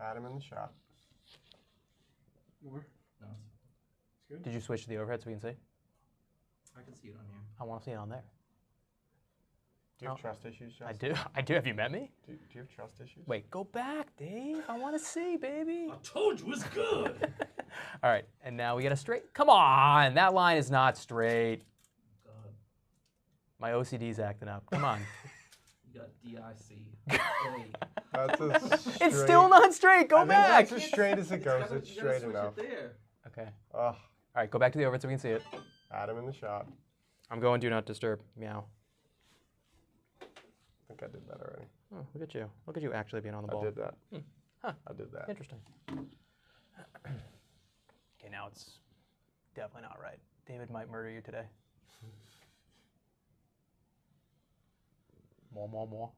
Add him in the shot. More? No, it's good. Did you switch to the overhead so we can see? I can see it on here. I want to see it on there. Do you have trust issues, Justin? I do. I do. Have you met me? Do you have trust issues? Wait, go back, Dave. I want to see, baby. I told you it was good. All right, and now we got a straight. Come on, that line is not straight. God. My OCD's acting up. Come on. You got DIC. That's a straight. It's still not straight. Go back. That's as straight as it goes. It's straight switch enough. It there. Okay. Ugh. All right, go back to the overhead so we can see it. Add him in the shot. I'm going do not disturb. Meow. I think I did that already. Oh, look at you. Look at you actually being on the ball. I did that. Huh. I did that. Interesting. Okay, now it's definitely not right. David might murder you today. More.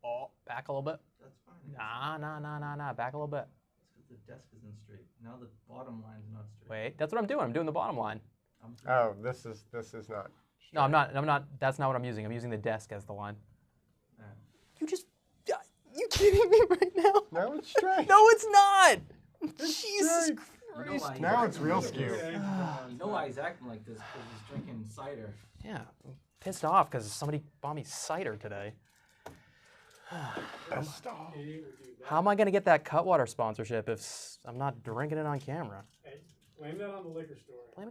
Oh, back a little bit. That's fine. Nah. Back a little bit. It's because the desk isn't straight. Now the bottom line's not straight. Wait, that's what I'm doing. I'm doing the bottom line. Oh, this is not. Straight. No, I'm not. That's not what I'm using. I'm using the desk as the line. You just. You kidding me right now? No, it's straight. No, it's not. Jesus straight. Christ. Now it's real skewed. You know why he's acting like this? Because he's drinking cider. Yeah, I'm pissed off because somebody bought me cider today. How am I going to get that Cutwater sponsorship if I'm not drinking it on camera? Hey, blame that on the liquor store. Blame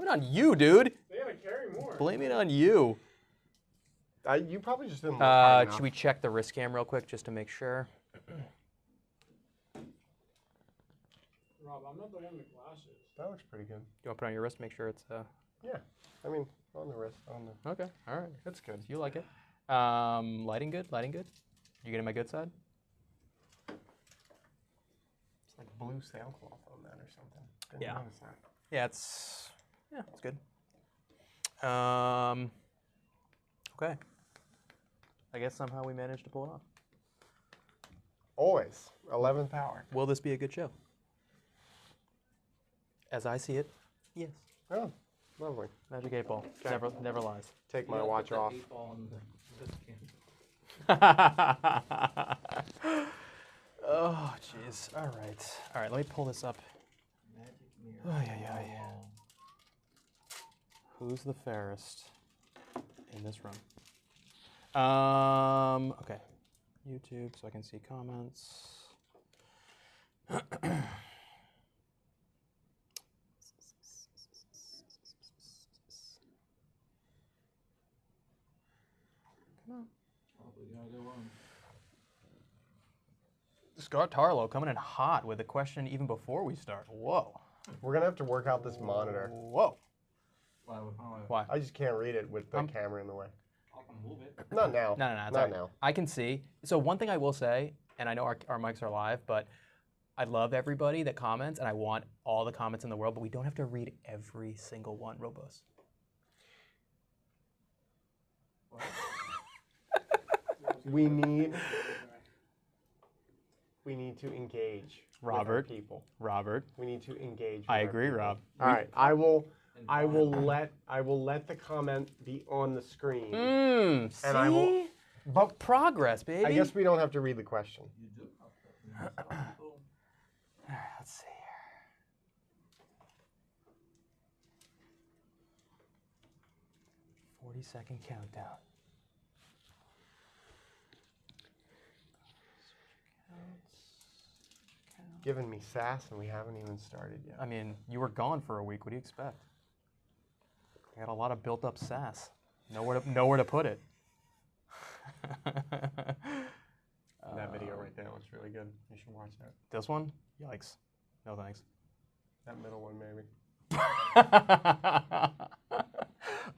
it on you, dude. They gotta carry more. Blame it on you. You probably just didn't look hard enough. Should we check the wrist cam real quick just to make sure? Rob, I'm not the one with glasses. That looks pretty good. You want to put it on your wrist, make sure it's... Yeah, I mean, on the wrist, on the... Okay, all right. It's good. You like it. Lighting good? You getting my good side? It's like blue sailcloth on that or something. Didn't Yeah. notice that. Yeah, it's good. Okay. I guess somehow we managed to pull it off. Always. 11th hour. Will this be a good show? As I see it, yes. Oh, lovely. Magic 8 Ball. Okay. Never lies. Take my watch off. Oh, jeez. All right, let me pull this up. Oh, yeah. Who's the fairest in this room? Okay. YouTube, so I can see comments. Come on. Scott Tarlow coming in hot with a question even before we start. Whoa. We're going to have to work out this monitor. Whoa. Why? I just can't read it with the camera in the way. I can move it. Not now. No, Not right. now. I can see. So one thing I will say, and I know our mics are live, but I love everybody that comments, and I want all the comments in the world, but we don't have to read every single one, Robos. We need to engage with our people. Robert. We need to engage with I our agree, people. Rob. All right, I will let the comment be on the screen. See? And I will. But progress, baby. I guess we don't have to read the question. You do. All right, let's see here. "40-second countdown. Giving me sass and we haven't even started yet. I mean, you were gone for a week. What do you expect? I got a lot of built-up sass. Nowhere to put it. That video right there looks really good. You should watch that. This one? Yikes. No thanks. That middle one, maybe.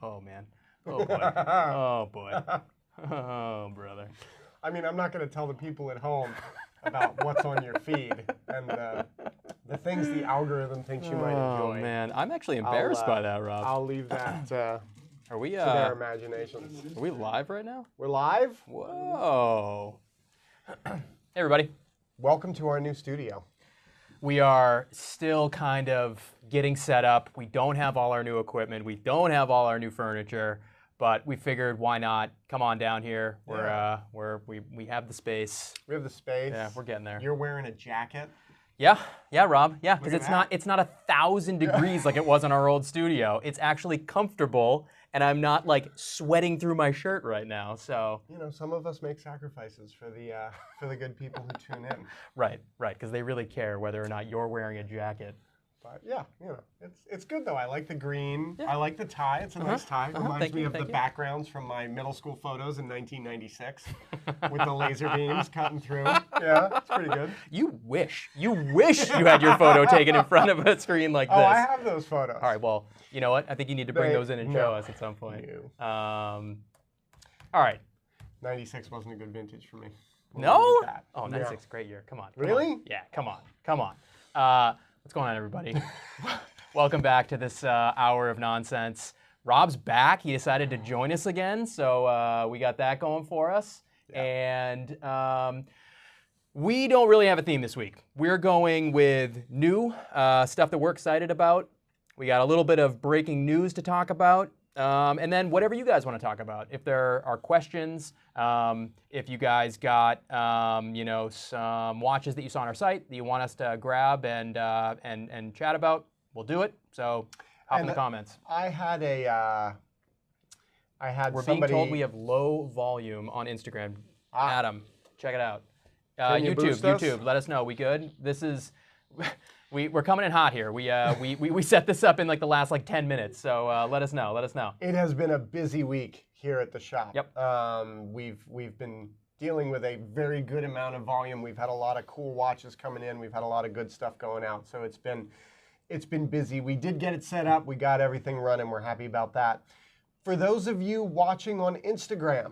Oh, man. Oh, boy. Oh, boy. Oh, brother. I mean, I'm not going to tell the people at home about what's on your feed and the things the algorithm thinks you might enjoy. Oh, man. I'm actually embarrassed by that, Rob. I'll leave that to their imaginations. Are we live right now? We're live. Whoa. Hey, everybody. Welcome to our new studio. We are still kind of getting set up. We don't have all our new equipment. We don't have all our new furniture. But we figured, why not? Come on down here. We have the space. We have the space. Yeah, we're getting there. You're wearing a jacket. Yeah, Rob. Yeah, because Look at it's not 1,000 degrees like it was in our old studio. It's actually comfortable, and I'm not like sweating through my shirt right now. So You know, some of us make sacrifices for the good people who tune in. right, because they really care whether or not you're wearing a jacket. But yeah, you know, it's good though. I like the green. I like the tie. It's a nice tie. Reminds Thank me you, of the thank you. backgrounds from my middle school photos in 1996 with the laser beams cutting through. Yeah, it's pretty good. You wish you had your photo taken in front of a screen like this. Oh, I have those photos. All right, well, you know what? I think you need to bring They- those in and no. show us at some point. No. All right. 96 wasn't a good vintage for me. No? Leave it at that. Oh, Yeah. 96, great year. Come on. Really? Yeah, come on. What's going on, everybody? Welcome back to this hour of nonsense. Rob's back. He decided to join us again, so we got that going for us. And we don't really have a theme this week. We're going with new stuff that we're excited about. We got a little bit of breaking news to talk about. And then whatever you guys want to talk about. If there are questions, if you guys got some watches that you saw on our site that you want us to grab and chat about, we'll do it. So hop in the comments. I had We're somebody. being told we have low volume on Instagram. Adam, check it out. Can you boost us? YouTube, let us know. We good? This is. We're coming in hot here. We set this up in like the last 10 minutes. So let us know. It has been a busy week here at the shop. Yep. We've been dealing with a very good amount of volume. We've had a lot of cool watches coming in. We've had a lot of good stuff going out. So it's been busy. We did get it set up. We got everything running. We're happy about that. For those of you watching on Instagram,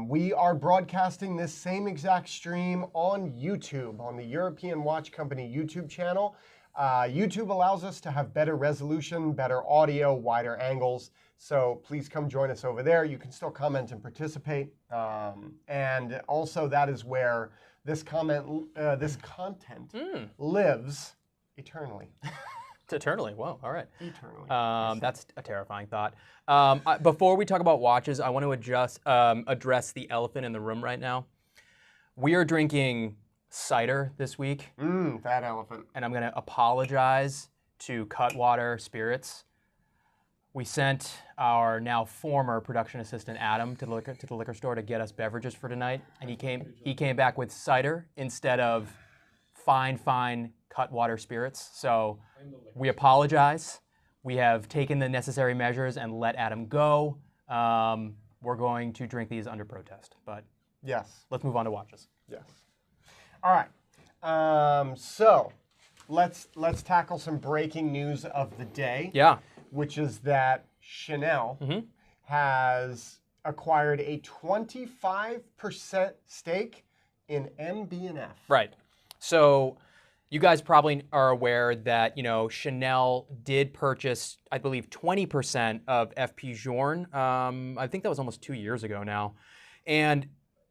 we are broadcasting this same exact stream on YouTube, on the European Watch Company YouTube channel. YouTube allows us to have better resolution, better audio, wider angles. So please come join us over there. You can still comment and participate. And also that is where this content lives eternally. Eternally. Whoa. All right. Eternally. That's a terrifying thought. Before we talk about watches, I want to address the elephant in the room right now. We are drinking cider this week. Fat elephant. And I'm going to apologize to Cutwater Spirits. We sent our now former production assistant Adam to the liquor store to get us beverages for tonight, and he came back with cider instead of fine Cutwater Spirits. So we apologize. We have taken the necessary measures and let Adam go. We're going to drink these under protest, but Yes. let's move on to watches. Yes. All right. So let's tackle some breaking news of the day. Yeah. Which is that Chanel has acquired a 25% stake in MB&F. Right. So you guys probably are aware that, Chanel did purchase, I believe, 20% of FP Journe. I think that was almost 2 years ago now. And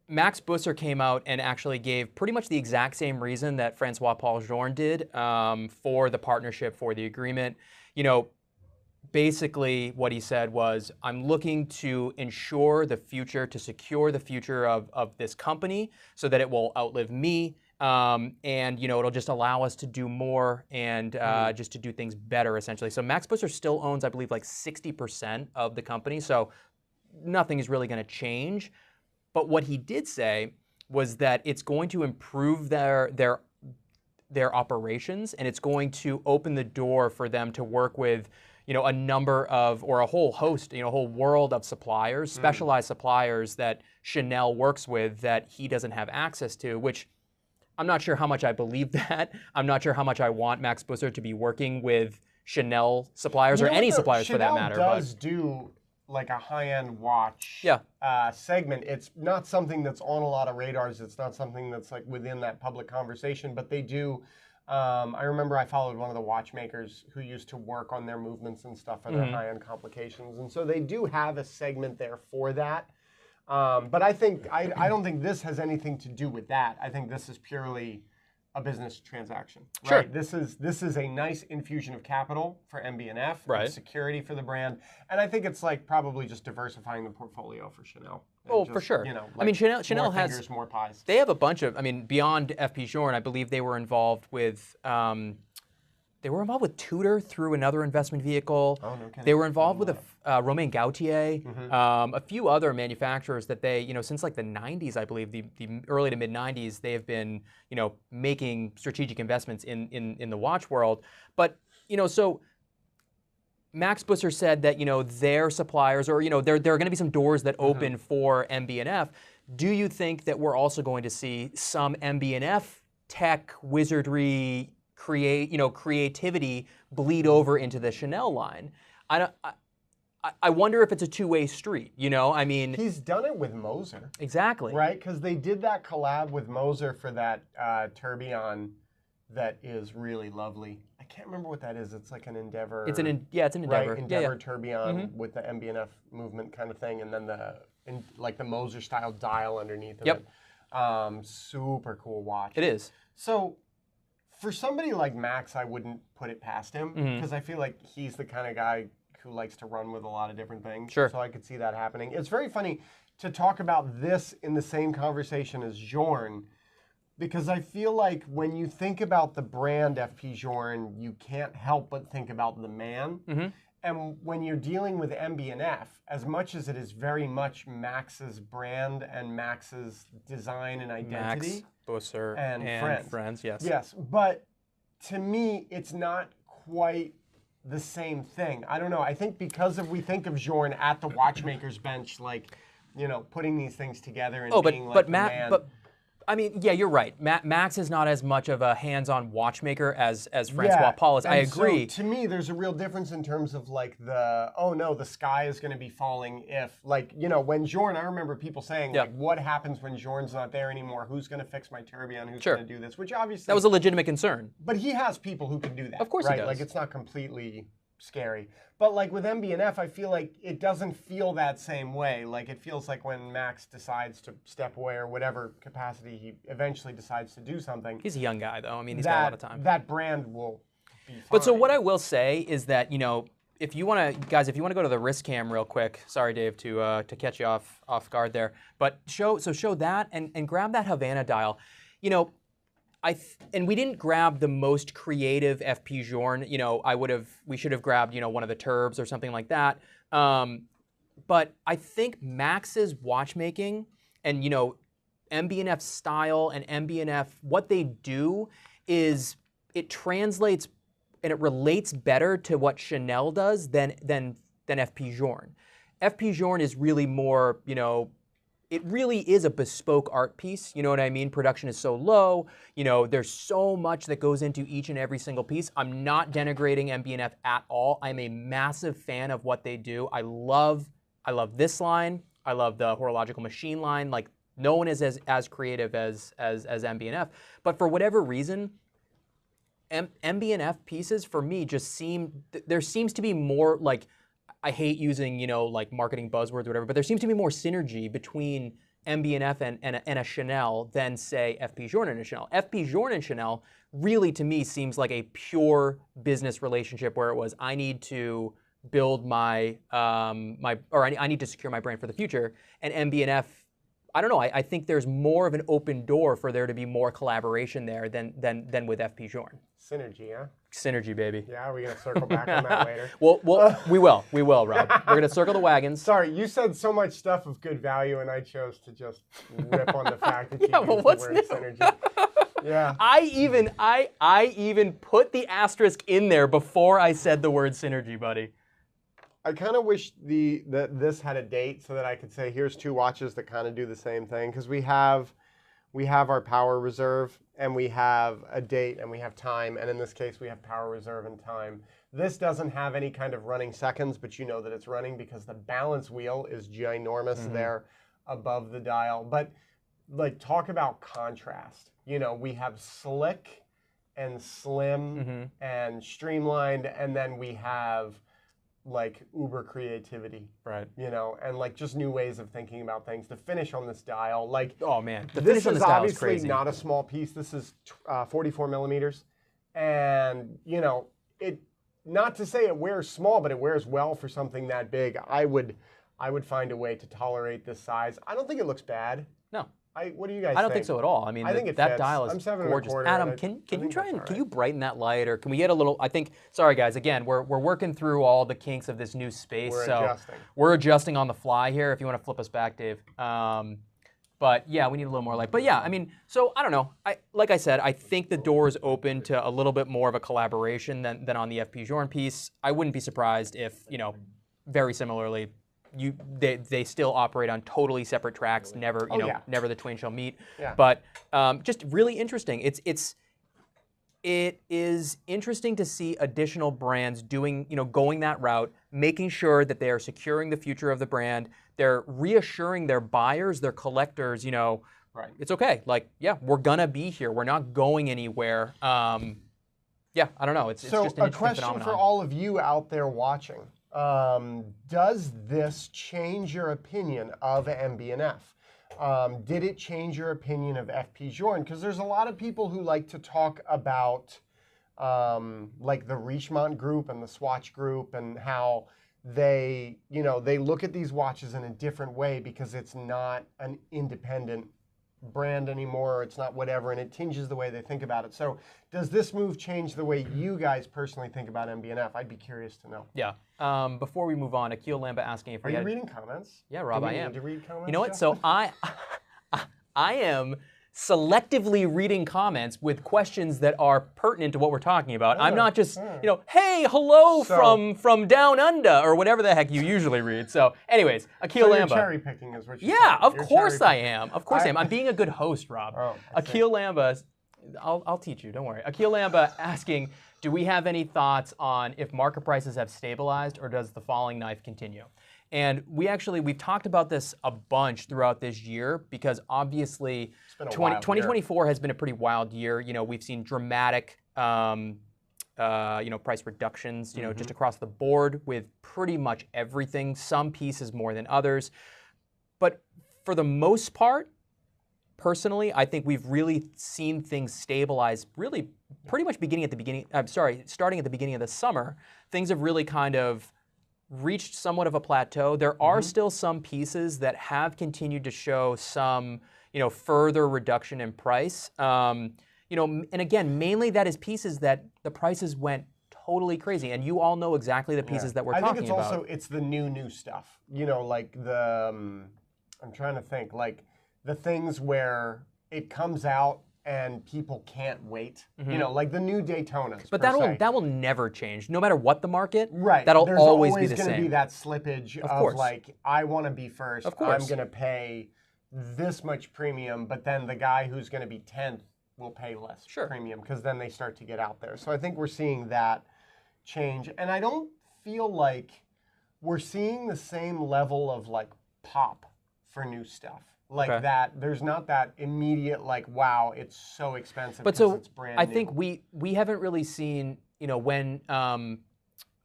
Max Busser came out and actually gave pretty much the exact same reason that Francois-Paul Journe did for the partnership, for the agreement. Basically what he said was, I'm looking to ensure the future, to secure the future of this company so that it will outlive me. And it'll just allow us to do more and just to do things better, essentially. So Max Busser still owns, I believe, 60% of the company. So nothing is really going to change. But what he did say was that it's going to improve their operations, and it's going to open the door for them to work with a number of, or a whole host, a whole world of suppliers, specialized suppliers that Chanel works with that he doesn't have access to, which I'm not sure how much I believe that. I'm not sure how much I want Max Busser to be working with Chanel suppliers or any suppliers for that matter. Chanel does do a high-end watch segment. It's not something that's on a lot of radars. It's not something that's within that public conversation, but they do. I remember I followed one of the watchmakers who used to work on their movements and stuff for their high-end complications, and so they do have a segment there for that. But I don't think this has anything to do with that. I think this is purely a business transaction. Sure. Right? This is a nice infusion of capital for MB&F, Right. security for the brand, and I think it's like probably just diversifying the portfolio for Chanel. And Oh, just, for sure. You know, I mean, like Chanel more has fingers, more pies. They have a bunch of, I mean, beyond FP Journe, I believe they were involved with Tudor through another investment vehicle. Oh, no kidding. They were involved with Romain Gauthier, a few other manufacturers that they, since like the 90s, I believe, the early to mid 90s, they have been, making strategic investments in the watch world. But, so Max Busser said that, their suppliers, or, there are going to be some doors that open for MB&F. Do you think that we're also going to see some MB&F tech, wizardry, creativity bleed over into the Chanel line? I wonder if it's a two-way street, I mean... He's done it with Moser. Exactly. Right? Because they did that collab with Moser for that Tourbillon that is really lovely. I can't remember what that is. It's like an Endeavor. It's an Endeavor. Right, Endeavor Tourbillon with the MB&F movement kind of thing, and then the Moser style dial underneath of it. Super cool watch. It is. So for somebody like Max, I wouldn't put it past him because I feel like he's the kind of guy who likes to run with a lot of different things. Sure. So I could see that happening. It's very funny to talk about this in the same conversation as Journe, because I feel like when you think about the brand FP Journe, you can't help but think about the man. And when you're dealing with MB&F, as much as it is very much Max's brand and Max's design and identity. Max, Busser, and friends, yes. Yes, but to me, it's not quite the same thing. I don't know. I think because we think of Journe at the watchmaker's bench, like, putting these things together and being like the man. I mean, yeah, you're right. Max is not as much of a hands-on watchmaker as Francois Paul is. I agree. So to me, there's a real difference in terms of like the sky is going to be falling if, like, when Journe, I remember people saying, like, what happens when Journe's not there anymore? Who's going to fix my Tourbillon? Who's going to do this? Which obviously... That was a legitimate concern. But he has people who can do that. Of course right? he does. Like, it's not completely scary. But like with MB&F, I feel like it doesn't feel that same way. Like it feels like when Max decides to step away or whatever capacity he eventually decides to do something. He's a young guy though. I mean, he's got a lot of time. That brand will be fine. But so what I will say is that, if you want to, guys, if you want to go to the wrist cam real quick, sorry Dave to catch you off guard there, but show that and grab that Havana dial. And we didn't grab the most creative FP Journe. We should have grabbed, one of the Turbs or something like that. But I think Max's watchmaking and, MB&F style and MB&F, what they do is it translates and it relates better to what Chanel does than FP Journe. FP Journe is really more, it really is a bespoke art piece, you know what I mean? Production is so low, there's so much that goes into each and every single piece. I'm not denigrating MB&F at all. I'm a massive fan of what they do. I love this line. I love the horological machine line. Like, no one is as creative as MB&F. But for whatever reason, MB&F pieces for me just there seems to be more like, I hate using, like marketing buzzwords or whatever, but there seems to be more synergy between MB&F and a Chanel than, say, FP Journe and a Chanel. FP Journe and Chanel really, to me, seems like a pure business relationship where it was, I need to build I need to secure my brand for the future. And MB&F, I don't know, I think there's more of an open door for there to be more collaboration there than with FP Journe. Synergy, huh? Synergy, baby. Yeah, are we going to circle back on that later? Well, we will, Rob. We're going to circle the wagons. Sorry, you said so much stuff of good value, and I chose to just rip on the fact that you Yeah, well, used what's the word new? synergy. Yeah. I even put the asterisk in there before I said the word synergy, buddy. I kind of wish that this had a date so that I could say, here's two watches that kind of do the same thing, because we have our power reserve, and we have a date, and we have time, and in this case, we have power reserve and time. This doesn't have any kind of running seconds, but you know that it's running because the balance wheel is ginormous there above the dial. But like, talk about contrast. We have slick and slim and streamlined, and then we have like uber creativity, Right. you know, and like just new ways of thinking about things. The finish on this dial, like Oh man, the this finish on is this dial is obviously crazy. not a small piece. This is 44 millimeters, and you know, it. Not to say it wears small, but it wears well for something that big. I would find a way to tolerate this size. I don't think it looks bad. No. What do you guys think? I don't think so at all. I mean, I think it that fits. dial is I'm 7 gorgeous.1/4, Adam, and can I you think try that's and all can right. you brighten that light, or can we get a little? I think. Sorry, guys. Again, we're working through all the kinks of this new space, We're so adjusting. we're adjusting on the fly here. If you want to flip us back, Dave. But yeah, we need a little more light. But yeah, I mean, so I don't know. Like I said, I think the door is open to a little bit more of a collaboration than on the FP Journe piece. I wouldn't be surprised if, you know, very similarly, they still operate on totally separate tracks. Never, you know, yeah. never the twain shall meet. Yeah. But just really interesting. It is interesting to see additional brands doing, you know, going that route, making sure that they are securing the future of the brand. They're reassuring their buyers, their collectors, you know, Right. it's okay. Like, yeah, we're gonna be here. We're not going anywhere. Yeah, I don't know. It's So just an a interesting question phenomenon. for all of you out there watching: does this change your opinion of MB&F? Did it change your opinion of FP Journe? Because there's a lot of people who like to talk about like the Richemont group and the Swatch group and how they, you know, they look at these watches in a different way because it's not an independent brand anymore, it's not whatever, and it tinges the way they think about it. So does this move change the way you guys personally think about MB&F? I'd be curious to know. Yeah. Before we move on, Akil Lamba asking if Are we you had... reading comments? Yeah, Rob, Do we I am. need to read comments, You know what? Jeff? So I am selectively reading comments with questions that are pertinent to what we're talking about. I'm not just, you know, hey, hello So- from down under, or whatever the heck you usually read. So anyways, Akil So you're Lamba. cherry picking is what you're Yeah, saying. of You're course cherry I am. Of course I am. I'm being a good host, Rob. Oh, I see. Akil Lamba, I'll teach you, don't worry. Akil Lamba asking, do we have any thoughts on if market prices have stabilized or does the falling knife continue? And we've talked about this a bunch throughout this year because obviously been a wild year. 2024 has been a pretty wild year. You know, we've seen dramatic you know, price reductions, you know, just across the board with pretty much everything, some pieces more than others. But for the most part, personally, I think we've really seen things stabilize really pretty much starting at the beginning of the summer. Things have really kind of reached somewhat of a plateau. There are still some pieces that have continued to show some, you know, further reduction in price. You know, and again, mainly that is pieces that the prices went totally crazy, and you all know exactly the pieces that we're I talking think it's about. also, it's the new stuff. You know, like the, I'm trying to think, like the things where it comes out and people can't wait. You know, like the new Daytonas. But per se. that will never change, no matter what the market. Right. That'll There's always be the gonna same. be that slippage of course. like, I want to be first. Of course. I'm going to pay this much premium, but then the guy who's going to be 10th will pay less premium because then they start to get out there. So I think we're seeing that change. And I don't feel like we're seeing the same level of like pop for new stuff. Like that, there's not that immediate like, wow, it's so expensive But because so it's brand I new. think we haven't really seen, you know, when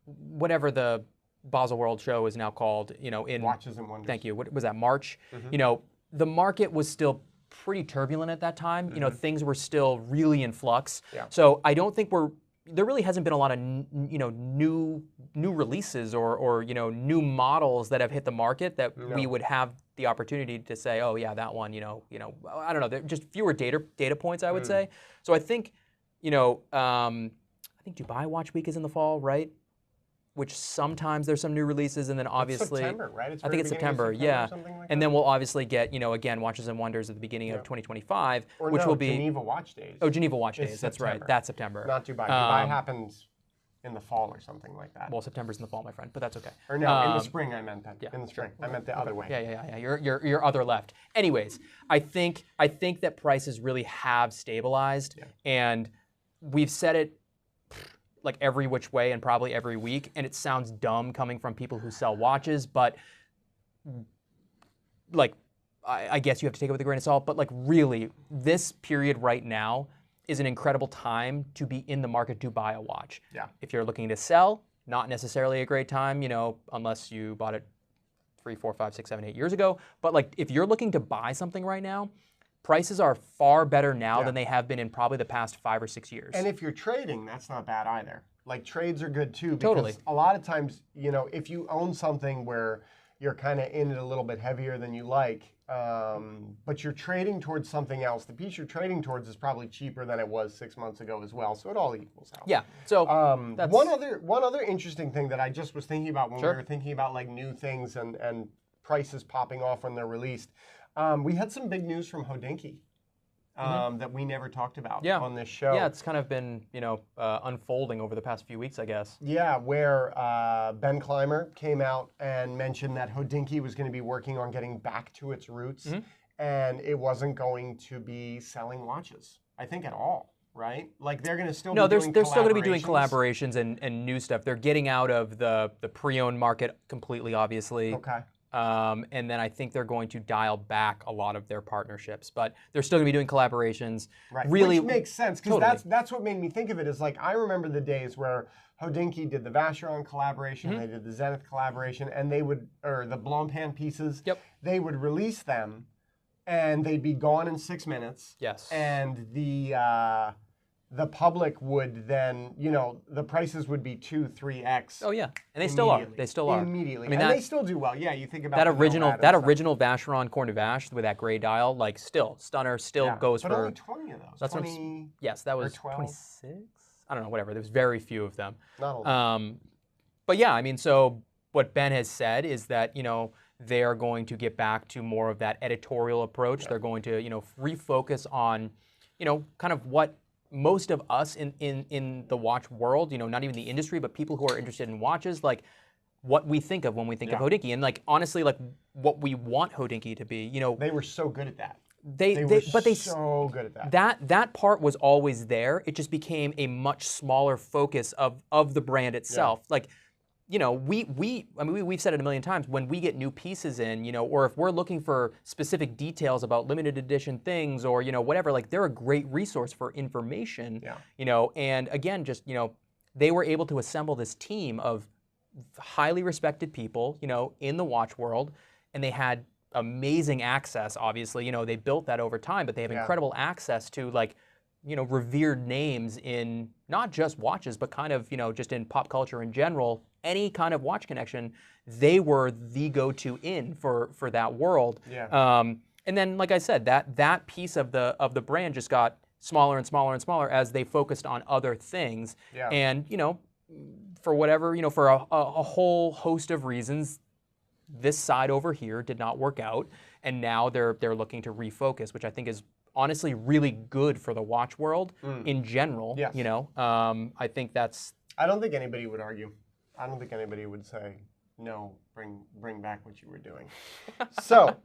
whatever the Basel World Show is now called, you know, in Watches and Wonders. Thank you. What was that, March? You know, the market was still pretty turbulent at that time. You know, things were still really in flux. Yeah. So I don't think there really hasn't been a lot of you know, new releases or you know, new models that have hit the market that we would have the opportunity to say, oh yeah, that one, you know, I don't know, just fewer data points, I would say. So I think, you know, I think Dubai Watch Week is in the fall, right? Which sometimes there's some new releases, and then obviously September, right? I think it's September, yeah. or something like And that? then we'll obviously get, you know, again, Watches and Wonders at the beginning of 2025, Or which no, will be Geneva Watch Days. Oh, Geneva Watch It's Days. That's right. September. That's September. Not Dubai. Dubai happens in the fall or something like that. Well, September's in the fall, my friend, but that's okay. Or no, in the spring I meant that. In the spring. I meant the other way. Yeah. You're other left. Anyways, I think that prices really have stabilized, and we've said it like every which way and probably every week, and it sounds dumb coming from people who sell watches, but like I guess you have to take it with a grain of salt, but like really, this period right now is an incredible time to be in the market to buy a watch. Yeah. If you're looking to sell, not necessarily a great time, you know, unless you bought it 3, 4, 5, 6, 7, 8 years ago. But like, if you're looking to buy something right now, prices are far better now than they have been in probably the past 5 or 6 years. And if you're trading, that's not bad either. Like, trades are good too, because Totally. a lot of times, you know, if you own something where you're kind of in it a little bit heavier than you like, but you're trading towards something else, the piece you're trading towards is probably cheaper than it was 6 months ago as well. So it all equals out. Yeah. So that's one other interesting thing that I just was thinking about when Sure. we were thinking about like new things and prices popping off when they're released. We had some big news from Hodinkee that we never talked about on this show. Yeah, it's kind of been, you know, unfolding over the past few weeks, I guess. Yeah, where Ben Clymer came out and mentioned that Hodinkee was going to be working on getting back to its roots, and it wasn't going to be selling watches, I think, at all, right? Like, they're going to still No, be they're still going to be doing collaborations. collaborations and new stuff. They're getting out of the pre-owned market completely, obviously. Okay. And then I think they're going to dial back a lot of their partnerships, but they're still going to be doing collaborations. Right, Really, which makes sense, because Totally. that's what made me think of it. Is like, I remember the days where Hodinkee did the Vacheron collaboration, they did the Zenith collaboration, and they would, or the Blancpain pieces, they would release them, and they'd be gone in 6 minutes. Yes. And the public would then, you know, the prices would be 2, 3x. Oh yeah, and they still are. They still are. Immediately. I mean, and that, they still do well. Yeah, you think about that the original Nomad and that stuff. original Vacheron Corne de Vache with that gray dial, like still stunner, still goes but for. only 20 of those. That's what 20, yes, that was 12. 26. I don't know, whatever. There was very few of them. Not a lot. But yeah, I mean, so what Ben has said is that, you know, they are going to get back to more of that editorial approach. They're going to, you know, refocus on, you know, kind of what most of us in the watch world, you know, not even the industry, but people who are interested in watches, like what we think of when we think of Hodinkee. And like, honestly, like what we want Hodinkee to be, you know. They were so good at that. They were so good at that. That part was always there. It just became a much smaller focus of the brand itself. Like, you know, we've said it a million times, when we get new pieces in, you know, or if we're looking for specific details about limited edition things or, you know, whatever, like they're a great resource for information, you know, and again, just, you know, they were able to assemble this team of highly respected people, you know, in the watch world, and they had amazing access, obviously, you know, they built that over time, but they have incredible access to, like, you know, revered names in not just watches, but kind of, you know, just in pop culture in general, any kind of watch connection, they were the go-to in for that world. And then, like I said, that piece of the brand just got smaller and smaller and smaller as they focused on other things. And, you know, for whatever, you know, for a whole host of reasons, this side over here did not work out, and now they're looking to refocus, which I think is honestly really good for the watch world in general. You know, I think that's. I don't think anybody would argue. I don't think anybody would say no. Bring back what you were doing. So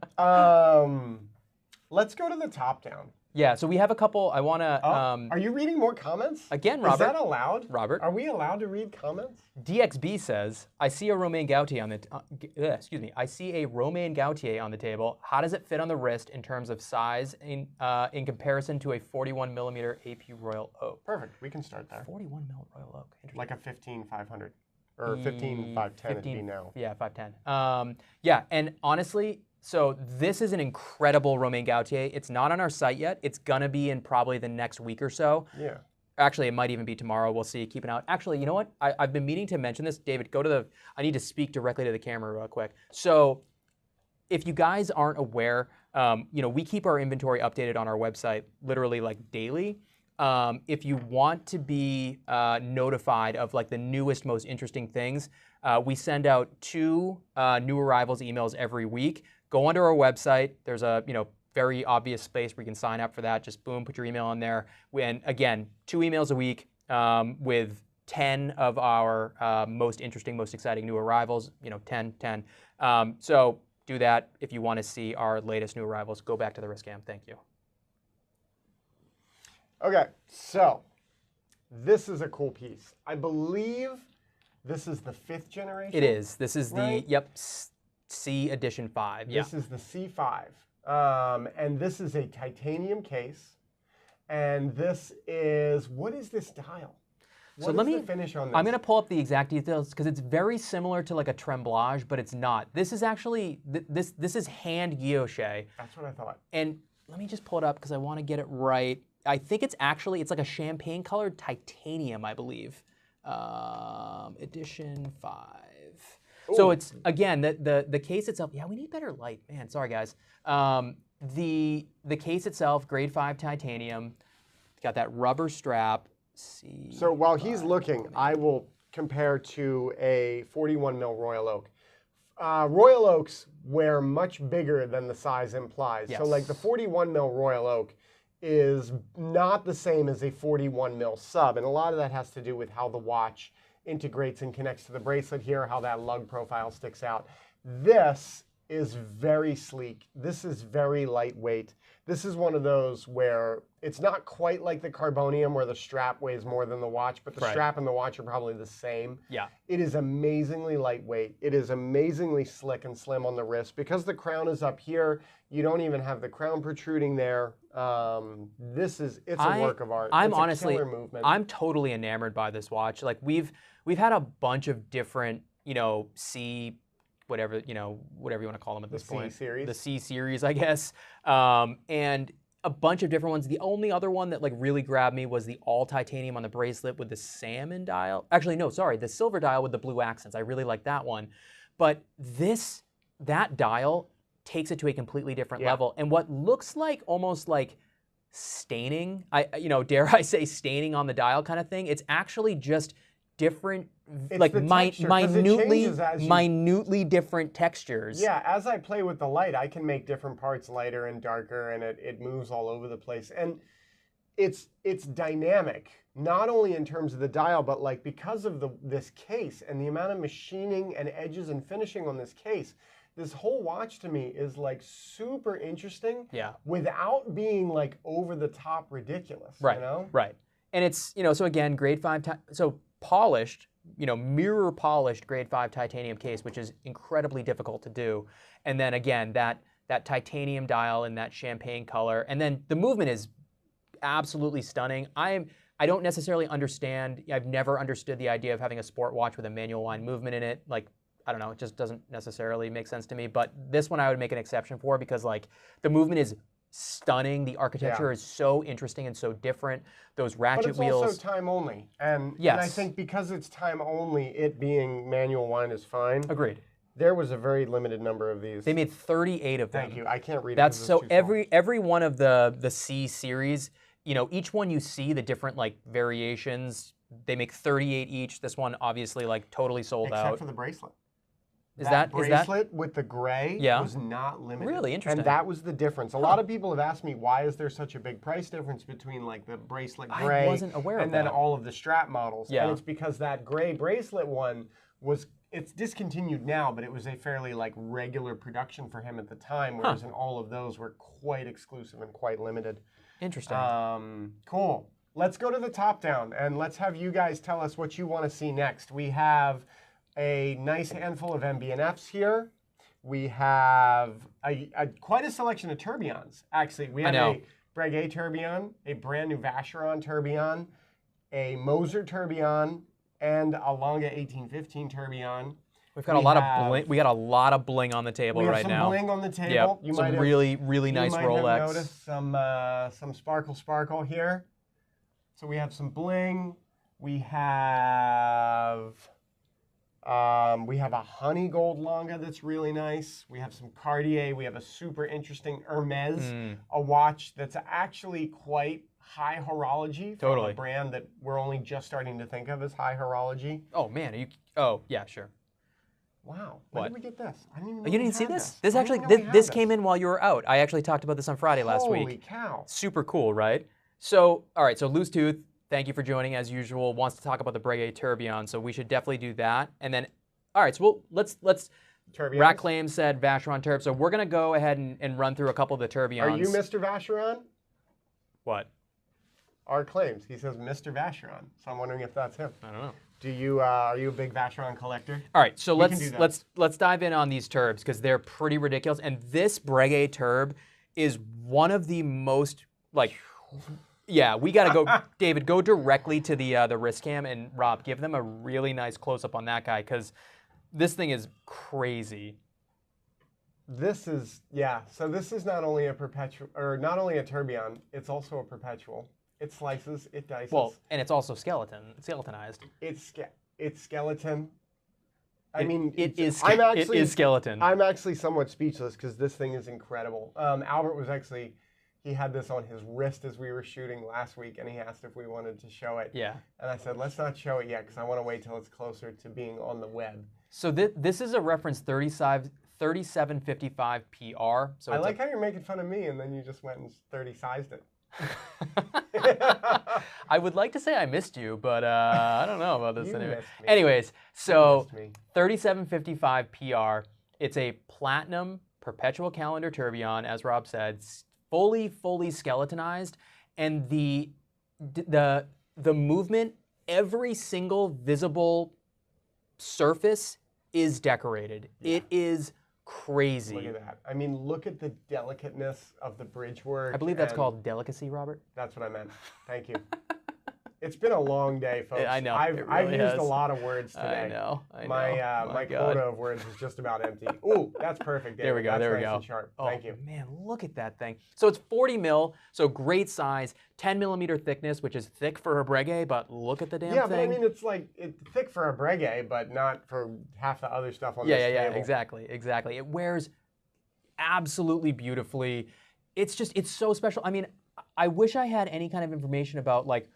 let's go to the top down. Yeah, so we have a couple. I want to. Are you reading more comments? Again, Robert. Is that allowed? Robert. Are we allowed to read comments? DXB says, I see a Romain Gauthier on the. Excuse me. I see a Romain Gauthier on the table. How does it fit on the wrist in terms of size in comparison to a 41 millimeter AP Royal Oak? Perfect. We can start there. 41 mil Royal Oak. Like a 15-500 or 15-510 it'd be now. Yeah, 510. Yeah, and honestly. So this is an incredible Romain Gauthier. It's not on our site yet. It's gonna be in probably the next week or so. Yeah. Actually, it might even be tomorrow. We'll see. Keep an eye out. Actually, you know what? I've been meaning to mention this. David, go to the. I need to speak directly to the camera real quick. So, if you guys aren't aware, you know, we keep our inventory updated on our website literally like daily. If you want to be notified of like the newest, most interesting things, we send out 2 new arrivals emails every week. Go onto our website. There's a, you know, very obvious space where you can sign up for that. Just boom, put your email on there. And again, 2 emails a week with 10 of our most interesting, most exciting new arrivals. You know, 10. So do that if you want to see our latest new arrivals. Go back to the wrist cam. Thank you. Okay, so this is a cool piece. I believe this is the 5th generation. It is. This is right? the C Edition 5. This is the C5. And this is a titanium case. And this is, what is this dial? What is the finish on this? I'm gonna pull up the exact details because it's very similar to like a tremblage, but it's not. This is actually this is hand guilloche. That's what I thought. And let me just pull it up because I want to get it right. I think it's like a champagne colored titanium, I believe. Edition 5. Ooh. So it's again the case itself. Yeah, we need better light, man. Sorry guys. The case itself, grade 5 titanium. Got that rubber strap. So while he's looking, I will compare to a 41 mil Royal Oak. Royal Oaks wear much bigger than the size implies. Yes. So like the 41 mil Royal Oak is not the same as a 41 mil sub. And a lot of that has to do with how the watch integrates and connects to the bracelet here, how that lug profile sticks out. This is very sleek. This is very lightweight. This is one of those where it's not quite like the Carbonium where the strap weighs more than the watch, but the strap and the watch are probably the same. Yeah. It is amazingly lightweight. It is amazingly slick and slim on the wrist. Because the crown is up here, you don't even have the crown protruding there. It's a work of art. I'm it's honestly, a killer movement. I'm totally enamored by this watch. Like we've had a bunch of different, whatever you want to call them at this point. C-series. The C-series, I guess. And a bunch of different ones. The only other one that like really grabbed me was the all titanium on the bracelet with the salmon dial. Actually, no, sorry, the silver dial with the blue accents. I really like that one. But that dial takes it to a completely different level. And what looks like almost like staining, dare I say staining on the dial kind of thing, it's actually just different, like minutely different textures. Yeah, as I play with the light, I can make different parts lighter and darker, and it moves all over the place. And it's dynamic, not only in terms of the dial, but like because of this case and the amount of machining and edges and finishing on this case. This whole watch to me is like super interesting, without being like over the top ridiculous. Right. Right. And it's so again, grade 5. So polished, mirror polished grade 5 titanium case, which is incredibly difficult to do. And then again, that titanium dial in that champagne color, and then the movement is absolutely stunning. I don't necessarily understand. I've never understood the idea of having a sport watch with a manual line movement in it. Like, I don't know, it just doesn't necessarily make sense to me. But this one I would make an exception for because like the movement is stunning. The architecture is so interesting and so different. Those ratchet wheels. But it's also time only. And I think because it's time only, it being manual line is fine. Agreed. There was a very limited number of these. They made 38 of them. Thank you. I can't read it. That's so every one of the C series, each one you see the different like variations. They make 38 each. This one obviously like totally sold out. Except for the bracelet. That bracelet with the gray was not limited. Really interesting. And that was the difference. A lot of people have asked me, why is there such a big price difference between like the bracelet gray I wasn't aware of and then all of the strap models? Yeah. And it's because that gray bracelet one it's discontinued now, but it was a fairly like regular production for him at the time, whereas in all of those were quite exclusive and quite limited. Interesting. Cool. Let's go to the top down and let's have you guys tell us what you want to see next. We have a nice handful of MB&Fs here. We have quite a selection of tourbillons, actually. We have a Breguet tourbillon, a brand new Vacheron tourbillon, a Moser tourbillon, and a Lange 1815 tourbillon. We've got a lot of bling. We got a lot of bling on the table right now. We have some bling on the table. Yep. Some really nice Rolex. You might have noticed some sparkle here. So we have some bling. We have a honey gold Lange that's really nice. We have some Cartier. We have a super interesting Hermes, a watch that's actually quite high horology from a brand that we're only just starting to think of as high horology. Oh man, oh yeah, sure. Wow, when did we get this? I didn't even know you didn't see this? This actually, this came in while you were out. I actually talked about this on Friday last week. Holy cow. Super cool, right? So, all right, so Loose Tooth, thank you for joining as usual, wants to talk about the Breguet Tourbillon, so we should definitely do that. And then, all right, so let's Rack Claim said Vacheron Turb, so we're going to go ahead and run through a couple of the tourbillons. Are you Mr. Vacheron? What? Our claims. He says Mr. Vacheron, so I'm wondering if that's him. I don't know. Are you a big Vacheron collector? All right, so let's dive in on these turbs because they're pretty ridiculous. And this Breguet Turb is one of the most like Yeah, we got to go. David, go directly to the wrist cam, and Rob, give them a really nice close-up on that guy, because this thing is crazy. This is, yeah, so this is not only a Perpetual, or not only a Tourbillon, it's also a Perpetual. It slices, it dices. Well, and it's also skeletonized. It's skeleton. I mean, it is skeleton. I'm actually somewhat speechless because this thing is incredible. Albert was actually, he had this on his wrist as we were shooting last week, and he asked if we wanted to show it. Yeah. And I said, let's not show it yet because I want to wait till it's closer to being on the web. So this is a reference 3755 PR. So I like how you're making fun of me, and then you just went and 30-sized it. I would like to say I missed you, but I don't know about this You anyway. missed me. Anyways, so You missed me. 3755 PR. It's a platinum perpetual calendar tourbillon, as Rob said, fully skeletonized, and the movement, every single visible surface is decorated. Yeah. It is crazy. Look at that. I mean, look at the delicateness of the bridge work. I believe that's called delicacy, Robert. That's what I meant. Thank you. It's been a long day, folks. I know. I've used a lot of words today. I know. My quota of words is just about empty. Ooh, that's perfect, David. There we go. That's there nice we go. And sharp. Oh, Thank you. Man, look at that thing. So it's 40 mil, so great size, 10 millimeter thickness, which is thick for a Breguet, but look at the damn thing. Yeah, but I mean, it's like it's thick for a Breguet, but not for half the other stuff on this table. Yeah, exactly. It wears absolutely beautifully. It's so special. I mean, I wish I had any kind of information about like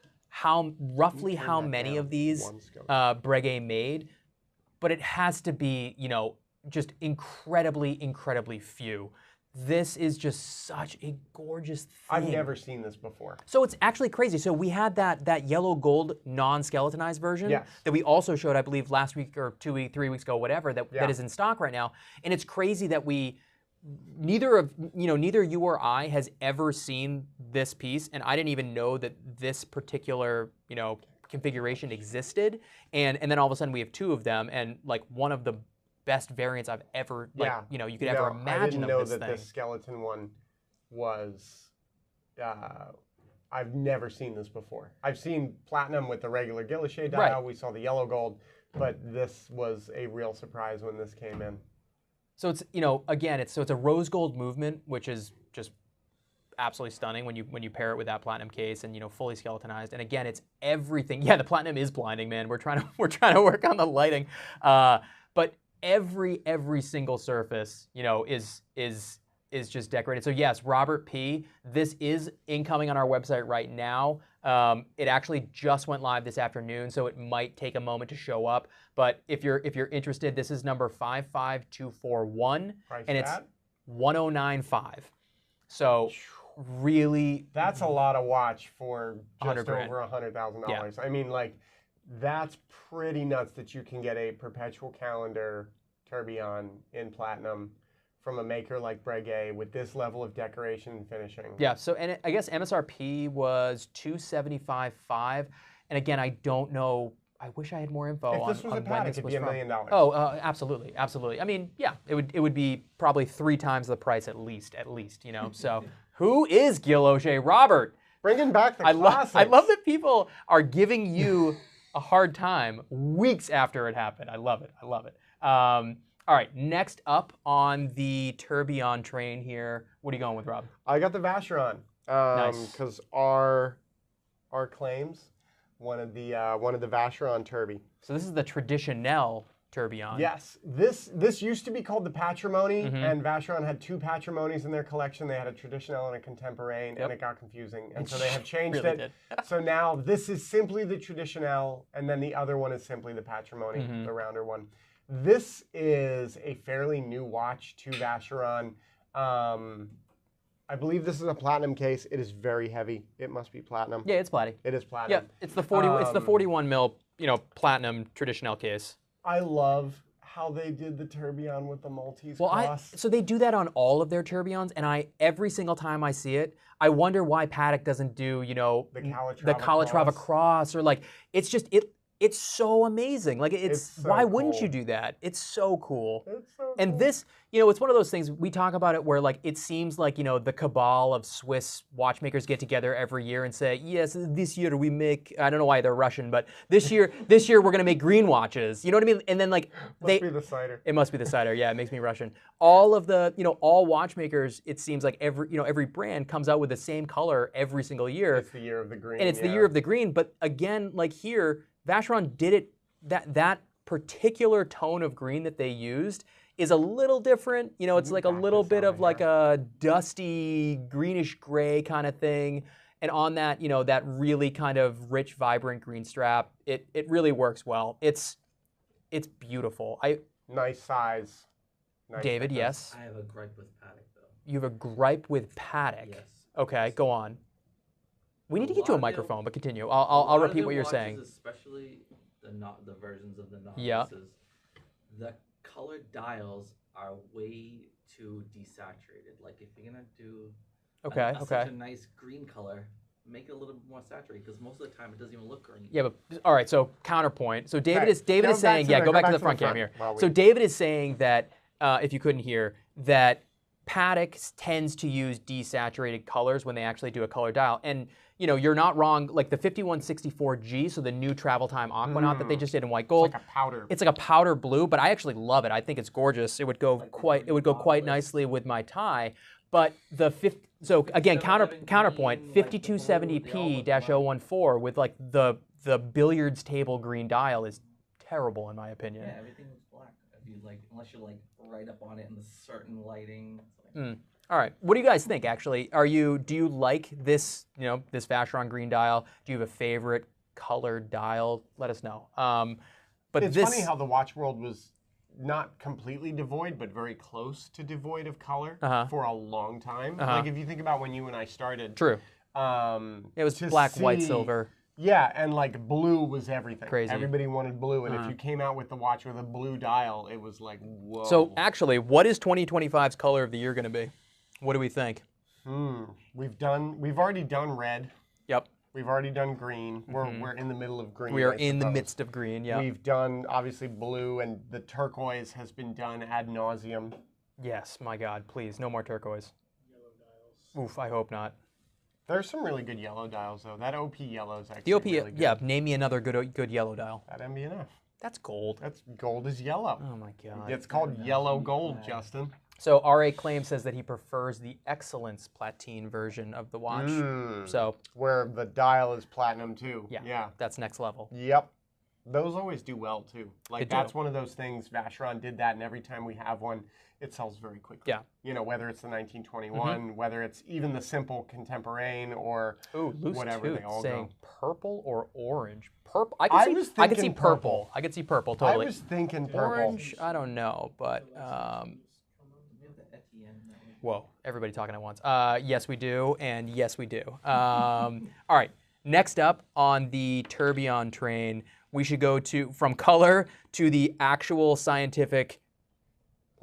roughly how many of these Breguet made, but it has to be, you know, just incredibly few. This is just such a gorgeous thing. I've never seen this before. So it's actually crazy. So we had that yellow gold non-skeletonized version that we also showed, I believe, last week or 3 weeks ago, whatever, that is in stock right now. And it's crazy that neither you or I has ever seen this piece, and I didn't even know that this particular, you know, configuration existed. And then all of a sudden we have two of them, and like one of the best variants I've ever, you could ever imagine. I didn't know of this that thing. this skeleton one was. I've never seen this before. I've seen platinum with the regular guilloche dial. Right. We saw the yellow gold, but this was a real surprise when this came in. So it's, you know, again, it's a rose gold movement, which is just absolutely stunning when you pair it with that platinum case and, you know, fully skeletonized. And again, it's everything. Yeah, the platinum is blinding, man. We're trying to work on the lighting, but every single surface, you know, is just decorated. So yes, Robert P. This is incoming on our website right now. It actually just went live this afternoon, so it might take a moment to show up. But if you're interested, this is number 55241, and it's 1095. So really, that's a lot of watch for just $100,000. over $100,000. Yeah. I mean, like, that's pretty nuts that you can get a perpetual calendar tourbillon in platinum from a maker like Breguet with this level of decoration and finishing. Yeah, so and I guess MSRP was $275.5, and again, I don't know. I wish I had more info on If this was a Patek, it'd be $1 million. Oh, absolutely. I mean, yeah, it would be probably 3 times the price at least, you know. So who is Guilloche? Robert? Bringing back the classics. I love that people are giving you a hard time weeks after it happened. I love it. All right, next up on the Tourbillon train here, what are you going with, Rob? I got the Vacheron. Nice. Because our claims wanted the Vacheron Turby. So this is the Traditionelle Tourbillon. Yes, this used to be called the Patrimony, and Vacheron had 2 Patrimonies in their collection. They had a Traditionelle and a Contemporain, and it got confusing, and so they have changed really it. So now this is simply the Traditionelle, and then the other one is simply the Patrimony, the rounder one. This is a fairly new watch to Vacheron. I believe this is a platinum case. It is very heavy. It must be platinum. Yeah, it's platinum. It is platinum. Yeah, it's the 41 mil, you know, platinum Traditionelle case. I love how they did the tourbillon with the Maltese cross. So they do that on all of their tourbillons, and every single time I see it, I wonder why Patek doesn't do, you know, the Calatrava cross, or like, it's just, it It's so amazing. Like It's so why wouldn't you cool. do that? It's so cool. It's so And cool. this, you know, it's one of those things we talk about it where like it seems like, you know, the cabal of Swiss watchmakers get together every year and say, yes, this year we make, I don't know why they're Russian, but this year we're gonna make green watches. You know what I mean? And then like Must be the cider. it must be the cider. Yeah, it makes me Russian. All of the, you know, all watchmakers, it seems like every brand comes out with the same color every single year. It's the year of the green. And it's the year of the green. But again, like here, Vacheron did it, that particular tone of green that they used is a little different. You know, it's like a little bit of like a dusty greenish gray kind of thing. And on that, you know, that really kind of rich, vibrant green strap, it really works well. It's beautiful. Nice size. Nice David, thickness. yes. I have a gripe with Paddock though. You have a gripe with Paddock. Yes. Okay, go on. We need to A get you a lot of the- microphone, but continue. A I'll lot of repeat the what you're watches, saying. Especially the versions of the novices. Yeah. The colored dials are way too desaturated. Like if you're gonna do such a nice green color, make it a little bit more saturated because most of the time it doesn't even look green. Yeah, but all right. So counterpoint. So David Okay, is go back saying, to yeah, the- go back to the front cam here. while we- So David is saying that if you couldn't hear that Paddock tends to use desaturated colors when they actually do a color dial, and you know you're not wrong. Like the 5164G, so the new travel time Aquanaut that they just did in white gold. It's like a powder. It's like a powder blue, but I actually love it. I think it's gorgeous. It would go quite nicely with my tie. But so again, counterpoint 5270p-014 with like the billiards table green dial is terrible in my opinion. Yeah, everything was black. If you like, unless you're like right up on it in the certain lighting. It's like, All right, what do you guys think? Actually, do you like this? You know, this Vacheron green dial? Do you have a favorite colored dial? Let us know. But It's this, funny how the watch world was not completely devoid, but very close to devoid of color for a long time. Like if you think about when you and I started. True. It was black, white, silver. Yeah, and like blue was everything. Crazy. Everybody wanted blue, and if you came out with the watch with a blue dial, it was like, whoa. So actually, what is 2025's color of the year going to be? What do we think? We've already done red. Yep. We've already done green. We're in the middle of green. We are I in the suppose. midst of green. Yeah. We've done obviously blue, and the turquoise has been done ad nauseum. Yes, my God, please, no more turquoise. Oof, I hope not. There's some really good yellow dials though. That OP yellow is actually The OP, really good. yeah. Name me another good yellow dial. That MB&F. That's gold. That's gold is yellow. Oh my God. It's called yellow gold, Justin. So RA Claim says that he prefers the Excellence Platine version of the watch. So Where the dial is platinum too. yeah, that's next level. Yep. Those always do well too. Like They do. that's one of those things. Vacheron did that, and every time we have one, it sells very quickly. Yeah. You know, whether it's the 1921, whether it's even the simple contemporain or Loose whatever Tooth they all saying go. purple or orange. Purple. I I was could see thinking purple. purple. I could see purple totally. I was thinking purple. Orange, I don't know, but we have the Etienne that we- whoa, everybody talking at once. Yes, we do, and yes, we do. All right, next up on the Tourbillon train, we should go from color to the actual scientific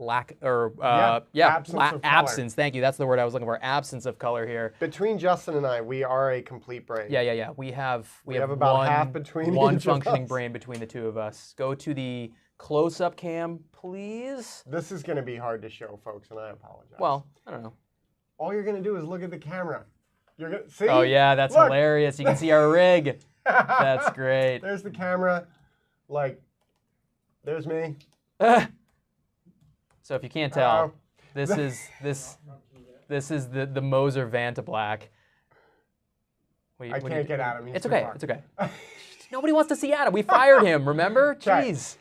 absence of color. absence. Thank you. That's the word I was looking for. Absence of color here. Between Justin and I, we are a complete brain. Yeah. We have about one, half between one each of functioning us. brain between the two of us. Go to the close-up cam, please. This is going to be hard to show, folks, and I apologize. Well, I don't know. all you're going to do is look at the camera. You're going to see? Oh yeah, that's Look. hilarious. You can see our rig. That's great. There's the camera. Like, there's me. So if you can't tell, Hello. this is the Moser Vantablack. I can't get Adam. He's It's too okay. far. It's okay. Nobody wants to see Adam. We fired him. Remember? Okay. Jeez.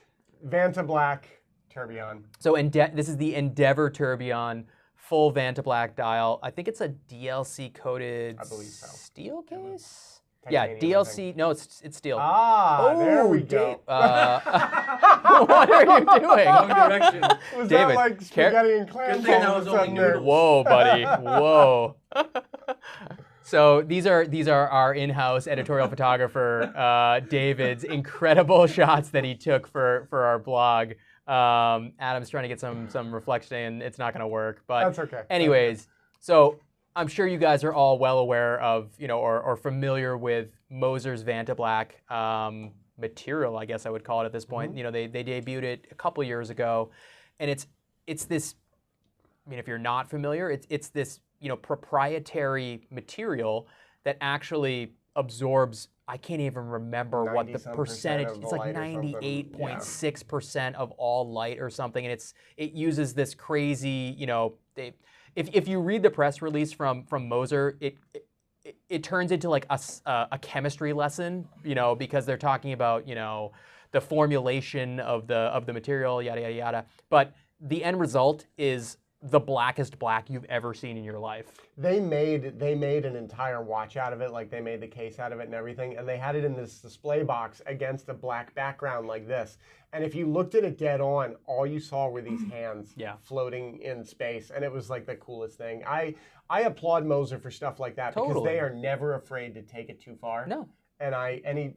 Vantablack, Tourbillon. So this is the Endeavor Tourbillon full Vantablack dial. I think it's a DLC coated I believe so. steel case. Yeah, Titanium, I DLC. think. No, it's steel. Ah, there we go. What are you doing? Wrong direction. Was David, that like spaghetti and clam Good thing that all of was a only sudden there? noodles. Whoa, buddy. Whoa. So these are our in-house editorial photographer David's incredible shots that he took for our blog. Adam's trying to get some reflection and it's not going to work. But That's okay. anyways, so I'm sure you guys are all well aware of, or familiar with Moser's Vantablack. material, I guess I would call it at this point. You know, they debuted it a couple years ago, and it's this. I mean, if you're not familiar, it's this, you know, proprietary material that actually absorbs. I can't even remember what the percentage. It's like 98.6% of all light or something, and it uses this crazy, you know. If you read the press release from Moser, it turns into like a chemistry lesson, you know, because they're talking about, you know, the formulation of the material, yada yada yada. But the end result is the blackest black you've ever seen in your life. They made an entire watch out of it, like they made the case out of it and everything, and they had it in this display box against a black background like this. And if you looked at it dead on, all you saw were these hands floating in space, and it was like the coolest thing. I applaud Moser for stuff like that because they are never afraid to take it too far. No. And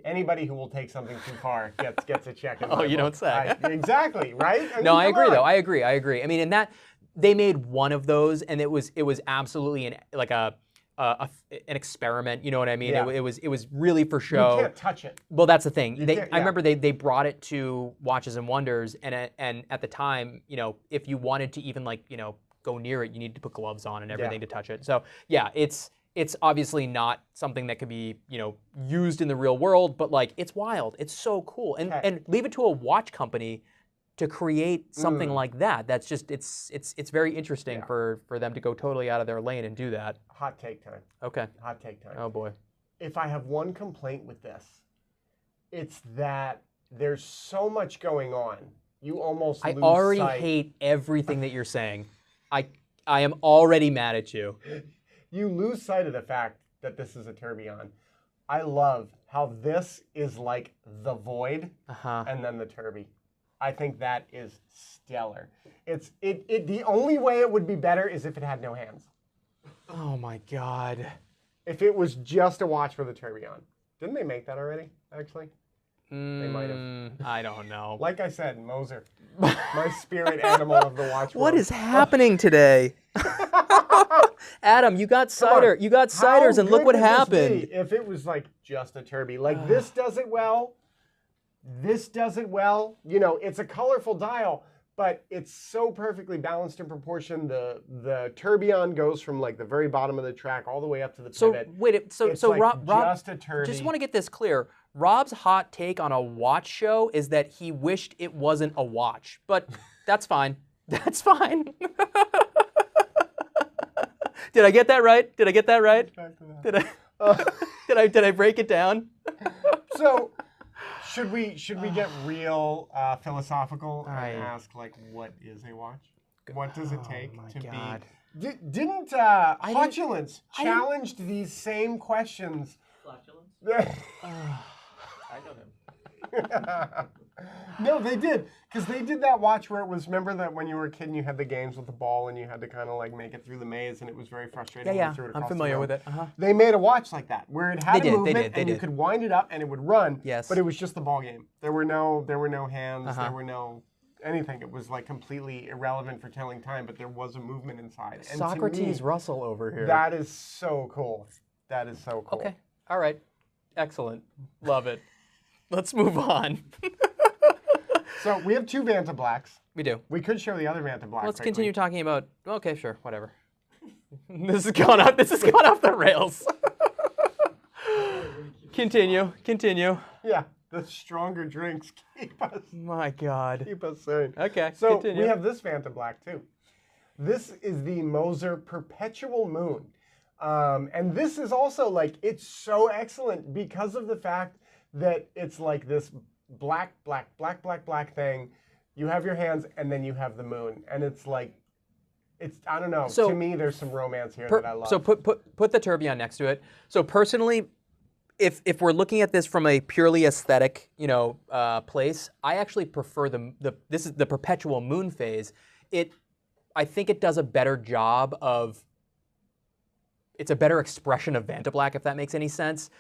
anybody who will take something too far gets a check. Oh, you don't say. Exactly, right? I mean, no, I agree though. I agree. I mean, in that. They made one of those, and it was absolutely an experiment. You know what I mean? Yeah. It was really for show. You can't touch it. Well, that's the thing. I remember they brought it to Watches and Wonders, and at the time, you know, if you wanted to even like, you know, go near it, you needed to put gloves on and everything to touch it. So yeah, it's obviously not something that could be, you know, used in the real world, but like it's wild. It's so cool, and leave it to a watch company to create something like that. That's just it's very interesting for them to go totally out of their lane and do that. Hot take time. Okay. Hot take time. Oh boy. If I have one complaint with this, it's that there's so much going on. You almost lose sight. I already hate everything that you're saying. I am already mad at you. You lose sight of the fact that this is a tourbillon. I love how this is like the void and then the tourbillon. I think that is stellar. The only way it would be better is if it had no hands. Oh my God. If it was just a watch for the tourbillon. Didn't they make that already, actually? They might have. I don't know. Like I said, Moser, my spirit animal of the watch world. What is happening today? Adam, you got cider. You got ciders, and look what happened. If it was like just a tourbillon, like this does it well. This does it well. You know, it's a colorful dial, but it's so perfectly balanced in proportion. The tourbillon goes from like the very bottom of the track all the way up to the pivot. So like Rob, just a tourbillon. Just want to get this clear. Rob's hot take on a watch show is that he wished it wasn't a watch, but that's fine. That's fine. Did I get that right? Did I get that right? Did I break it down? So. Should we get real philosophical and ask like what is a watch? What does it take to be? Didn't Hotulence challenged these same questions? Flatulence? I know him. No, they did. Because they did that watch where it was, remember that when you were a kid and you had the games with the ball and you had to kind of like make it through the maze and it was very frustrating. Yeah, I'm familiar with it. They made a watch like that where it had a movement and you could wind it up and it would run. Yes. But it was just the ball game. There were no hands. There were no anything. It was like completely irrelevant for telling time, but there was a movement inside. And Socrates to me, Russell over here. That is so cool. That is so cool. Okay. All right. Excellent. Love it. Let's move on. So we have two Vantablacks. We do. We could show the other Vantablack. Let's continue talking about. Okay, sure, whatever. This has gone off the rails. Continue. Yeah, the stronger drinks keep us. My God. Keep us sane. Okay. So continue. we have this Vantablack too. This is the Moser Perpetual Moon, and this is also like it's so excellent because of the fact that it's like this black thing. You have your hands and then you have the moon. And it's like, I don't know. So, to me, there's some romance here that I love. So put the tourbillon next to it. So personally, if we're looking at this from a purely aesthetic, you know, place, I actually prefer this is the perpetual moon phase. I think it does a better job of, it's a better expression of Vantablack, if that makes any sense.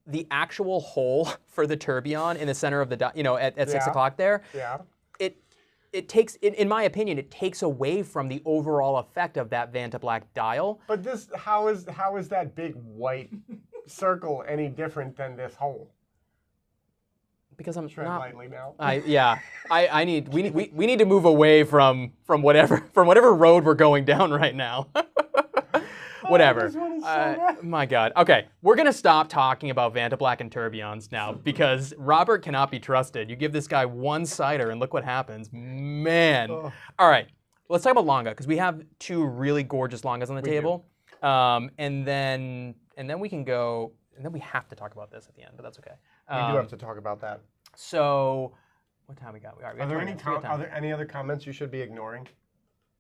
The actual hole for the tourbillon in the center of the, you know, at 6 o'clock there, it takes, in my opinion, it takes away from the overall effect of that Vantablack dial. But this, how is that big white circle any different than this hole? Because I'm Tread not. lightly now. I need. We need to move away from whatever road we're going down right now. Whatever. This one is so bad. My God. Okay, we're gonna stop talking about Vantablack and Tourbillons now because Robert cannot be trusted. You give this guy one cider and look what happens, man. Ugh. All right, let's talk about Lange because we have two really gorgeous Langes on the table, and then we can go, and then we have to talk about this at the end, but that's okay. We do have to talk about that. So, what time we got? We got Are there 20 minutes. We got time. are there any other comments you should be ignoring?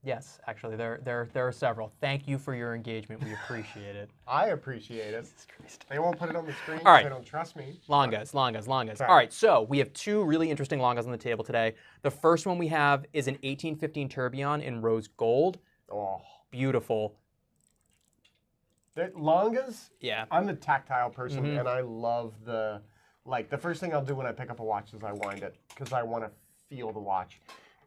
Yes, actually, there are several. Thank you for your engagement. We appreciate it. I appreciate it. They won't put it on the screen All right. because they don't trust me. Langes. Okay. All right, so we have two really interesting Langes on the table today. The first one we have is an 1815 Tourbillon in rose gold. Oh, Beautiful. Langes. Yeah. I'm the tactile person, and I love the first thing I'll do when I pick up a watch is I wind it because I want to feel the watch.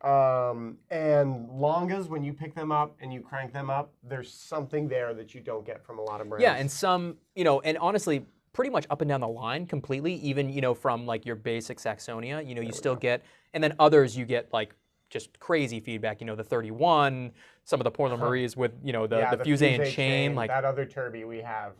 And Langes, when you pick them up and you crank them up, there's something there that you don't get from a lot of brands. Yeah, and some, and honestly, pretty much up and down the line completely, even, from like your basic Saxonia, you still get, and then others you get like just crazy feedback, the 31, some of the Portland Maries with, the Fusée and chain. Like that other Turby we have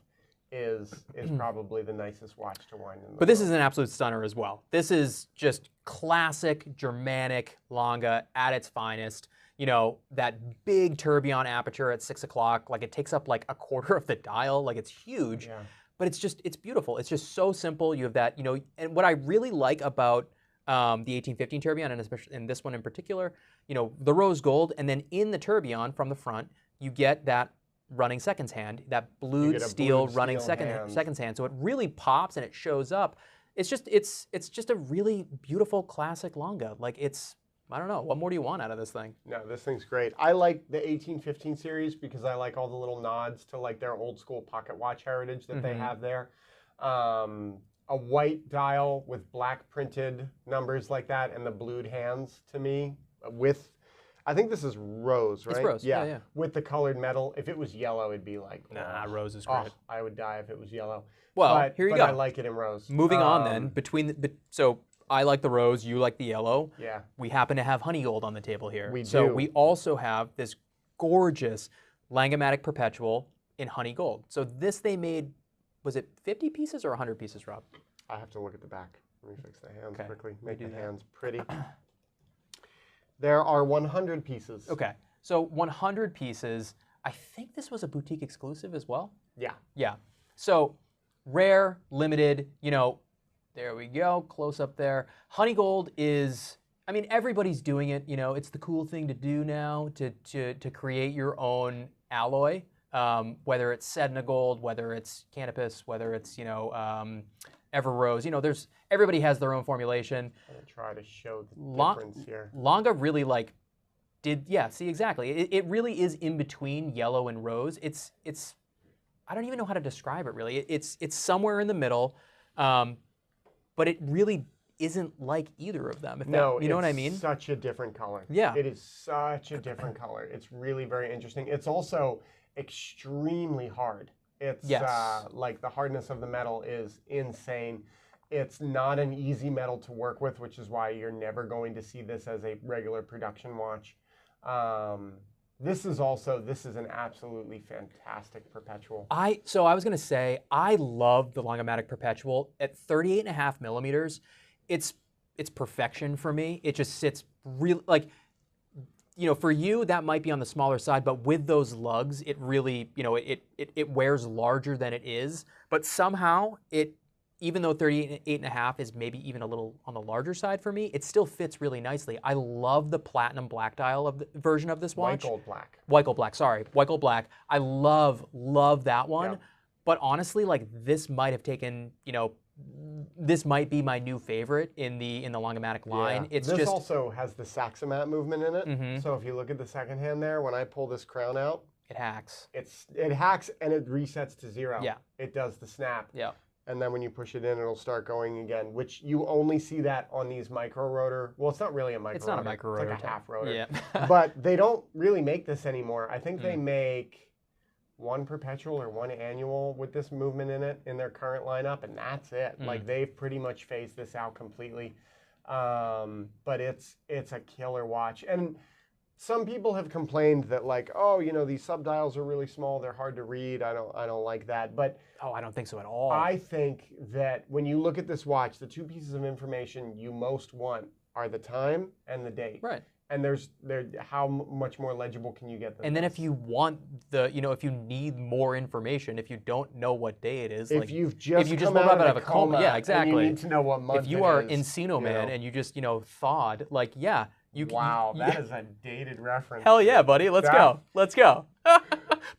is probably the nicest watch to wind in. But this is an absolute stunner as well. This is just classic Germanic Lange at its finest. That big tourbillon aperture at 6 o'clock, like it takes up like a quarter of the dial, like it's huge. Yeah. But it's beautiful. It's just so simple. You have that, and what I really like about the 1815 tourbillon, and especially in this one in particular, the rose gold, and then in the tourbillon from the front, you get that running seconds hand, that blued steel running seconds hand. So it really pops and it shows up. It's just a really beautiful classic Lange. Like I don't know, what more do you want out of this thing? No, this thing's great. I like the 1815 series because I like all the little nods to like their old school pocket watch heritage that they have there. A white dial with black printed numbers like that and the blued hands to me with, I think this is rose, right? It's rose, yeah. With the colored metal. If it was yellow, it'd be like, nah, rose is great. I would die if it was yellow. Well, here you go. I like it in rose. Moving on then, so I like the rose, you like the yellow. Yeah. We happen to have honey gold on the table here. We do. So we also have this gorgeous Langematik Perpetual in honey gold. So this they made, was it 50 pieces or 100 pieces, Rob? I have to look at the back. Let me fix the hands quickly. Make the hands pretty. There are 100 pieces. Okay, so 100 pieces. I think this was a boutique exclusive as well. Yeah. Yeah. So rare, limited, there we go, close up there. Honey gold is, everybody's doing it, it's the cool thing to do now to create your own alloy, whether it's Sedna gold, whether it's Canopus, whether it's, Ever Rose, everybody has their own formulation. I'm gonna try to show the difference here. Lange really see exactly. It really is in between yellow and rose. It's I don't even know how to describe it really. It's somewhere in the middle, but it really isn't like either of them. You know what I mean? It's such a different color. Yeah. It is such a different color. It's really very interesting. It's also extremely hard. It's like the hardness of the metal is insane. It's not an easy metal to work with, which is why you're never going to see this as a regular production watch. This is an absolutely fantastic Perpetual. So I was gonna say, I love the Langematik Perpetual at 38.5 millimeters. It's perfection for me. It just sits really for you that might be on the smaller side, but with those lugs, it really it wears larger than it is. But somehow even though 38.5 is maybe even a little on the larger side for me, it still fits really nicely. I love the platinum black dial version of this watch. White gold black. White gold black, sorry. White gold black. I love that one. Yeah. But honestly, this might have taken, this might be my new favorite in the Langematik line. Yeah. This also has the Saxomat movement in it. So if you look at the second hand there, when I pull this crown out, it hacks. It hacks and it resets to 0. Yeah. It does the snap. Yeah. And then when you push it in, it'll start going again, which you only see that on these micro rotor. Well, it's not really a micro rotor. It's not a micro rotor. It's like a half rotor. Yeah. But they don't really make this anymore. I think they make one Perpetual or one Annual with this movement in it in their current lineup, and that's it. Like they've pretty much phased this out completely. But it's a killer watch. And some people have complained that like, oh, you know, these subdials are really small, they're hard to read. I don't like that. But Oh, I don't think so at all. I think that when you look at this watch, the two pieces of information you most want are the time and the date. Right. And how much more legible can you get than And then this? if you want if you need more information, if you don't know what day it is, if you've just woke come up out out of of a coma, yeah, exactly. and you need to know what month if you are it is, Encino Man and you just, thawed, like, yeah, you can. Wow, that is a dated reference. Hell yeah, buddy. Let's go. Let's go.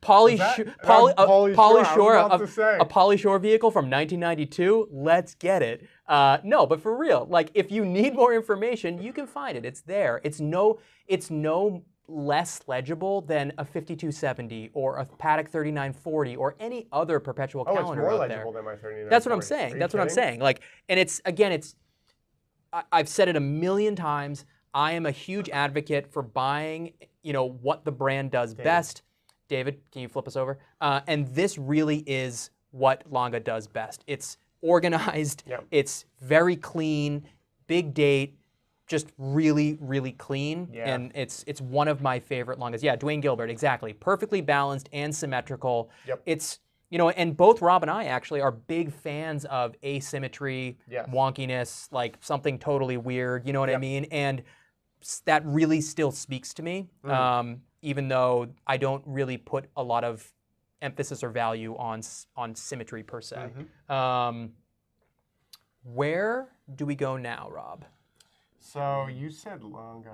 Pauly Shore, I was about to say. A Pauly Shore vehicle from 1992. Let's get it. No, but for real, like if you need more information, you can find it. It's there. It's no less legible than a 5270 or a Patek 3940 or any other Perpetual calendar it's more out legible there. than my 3940. That's what I'm saying. That's what I'm saying. Like, and I've said it a million times. I am a huge advocate for buying, what the brand does best. David, can you flip us over? And this really is what Lange does best. It's organized. Yep. It's very clean, big date, just really, really clean. Yeah. And it's one of my favorite Langes. Yeah, Dwayne Gilbert, exactly. Perfectly balanced and symmetrical. Yep. It's, and both Rob and I actually are big fans of asymmetry, Yes. wonkiness, like something totally weird, you know what I Yep. mean? And that really still speaks to me, even though I don't really put a lot of emphasis or value on symmetry per se. Where do we go now, Rob? So you said Lange.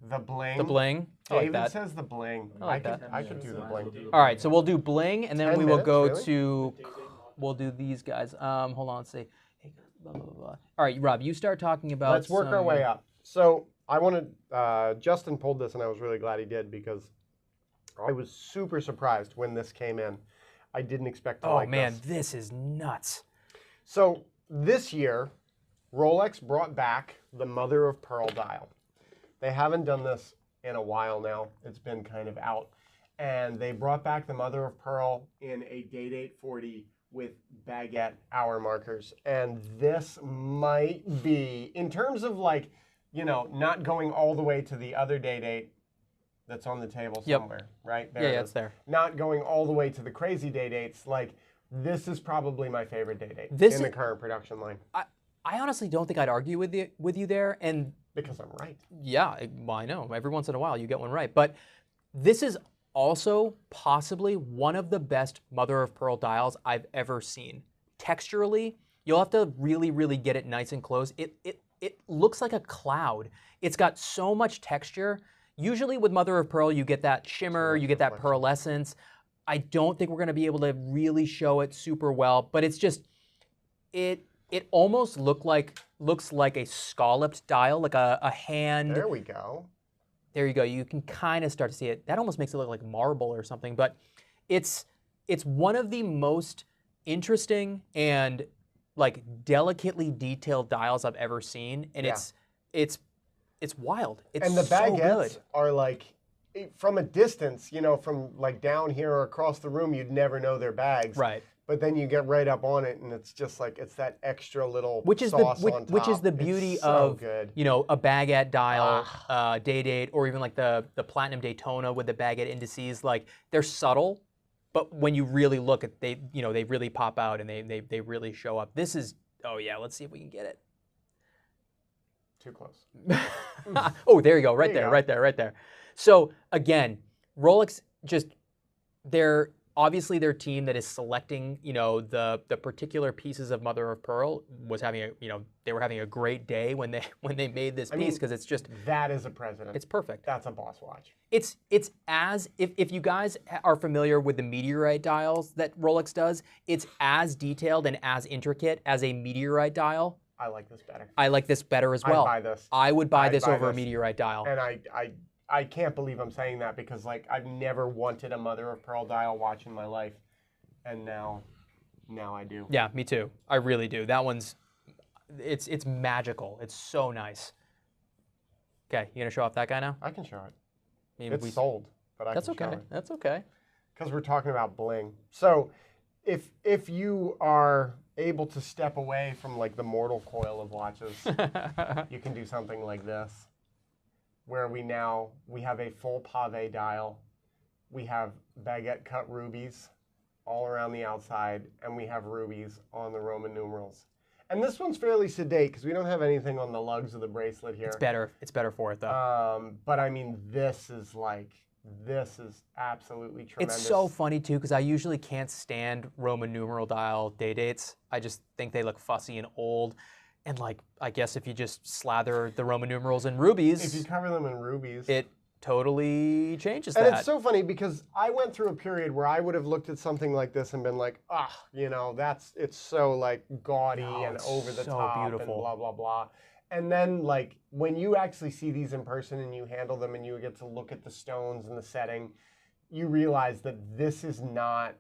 The bling. The bling. I like David that. says the bling. I like that. I could do the bling. All right, so we'll do bling, and then 10 we will minutes, go really? to. We'll do these guys. Hold on, let's see. Hey, blah, blah, blah. All right, Rob, you start talking about. Let's work our way up. So I wanted, Justin pulled this, and I was really glad he did because I was super surprised when this came in. I didn't expect to like Oh man, this. this is nuts. So this year, Rolex brought back the mother of pearl dial. They haven't done this in a while now. It's been kind of out. And they brought back the mother of pearl in a date 840 with baguette hour markers. And this might be, in terms of like, not going all the way to the other date 8 that's on the table somewhere, right? There Yeah, it's there. Not going all the way to the crazy date 8s. Like, this is probably my favorite date 8 in the current production line. I honestly don't think I'd argue with you there, and Because I'm right. yeah, well, I know. Every once in a while, you get one right. But this is also possibly one of the best mother of pearl dials I've ever seen. Texturally, you'll have to really, really get it nice and close. It looks like a cloud. It's got so much texture. Usually with mother of pearl, you get that shimmer, you get that pearlescence. I don't think we're going to be able to really show it super well, but it's just, it almost looks like a scalloped dial, like a hand. There we go. There you go. You can kind of start to see it. That almost makes it look like marble or something, but it's one of the most interesting and like delicately detailed dials I've ever seen, and it's wild. It's And the so baguettes good. are like, from a distance, from like down here or across the room, you'd never know they're bags. Right. But then you get right up on it, and it's just like, it's that extra little Which is sauce on top. which is the beauty It's so of good. a baguette dial, date 8, or even like the Platinum Daytona with the baguette indices. Like they're subtle, but when you really look at they really pop out and they really show up. This is let's see if we can get it. Too close. Oh, there you go, right There you there, go. right there. So again, Rolex they're obviously their team that is selecting, the particular pieces of mother of pearl was having they were having a great day when they made this piece because it's just That is a president. it's perfect. That's a boss watch. It's as if you guys are familiar with the meteorite dials that Rolex does, it's as detailed and as intricate as a meteorite dial. I like this better. I like this better as well. I'd buy this. I would buy I'd this buy over a this. meteorite dial. And I can't believe I'm saying that because like I've never wanted a mother of pearl dial watch in my life, and now I do. Yeah, me too. I really do. That one's it's magical. It's so nice. Okay, you gonna show off that guy now? I can show it. Maybe It's sold, but I That's can show okay. it. That's okay. because we're talking about bling. So if you are able to step away from like the mortal coil of watches, you can do something like this, where we have a full Pave dial. We have baguette cut rubies all around the outside, and we have rubies on the Roman numerals. And this one's fairly sedate because we don't have anything on the lugs of the bracelet here. It's better. It's better for it though. But I mean, this is absolutely tremendous. It's so funny too because I usually can't stand Roman numeral dial day dates. I just think they look fussy and old. And like, I guess if you just slather the Roman numerals in rubies, if you cover them in rubies, it totally changes and that. it's so funny because I went through a period where I would have looked at something like this and been like, it's so like gaudy and over the top and blah, blah, blah. And then like when you actually see these in person and you handle them and you get to look at the stones and the setting, you realize that this is not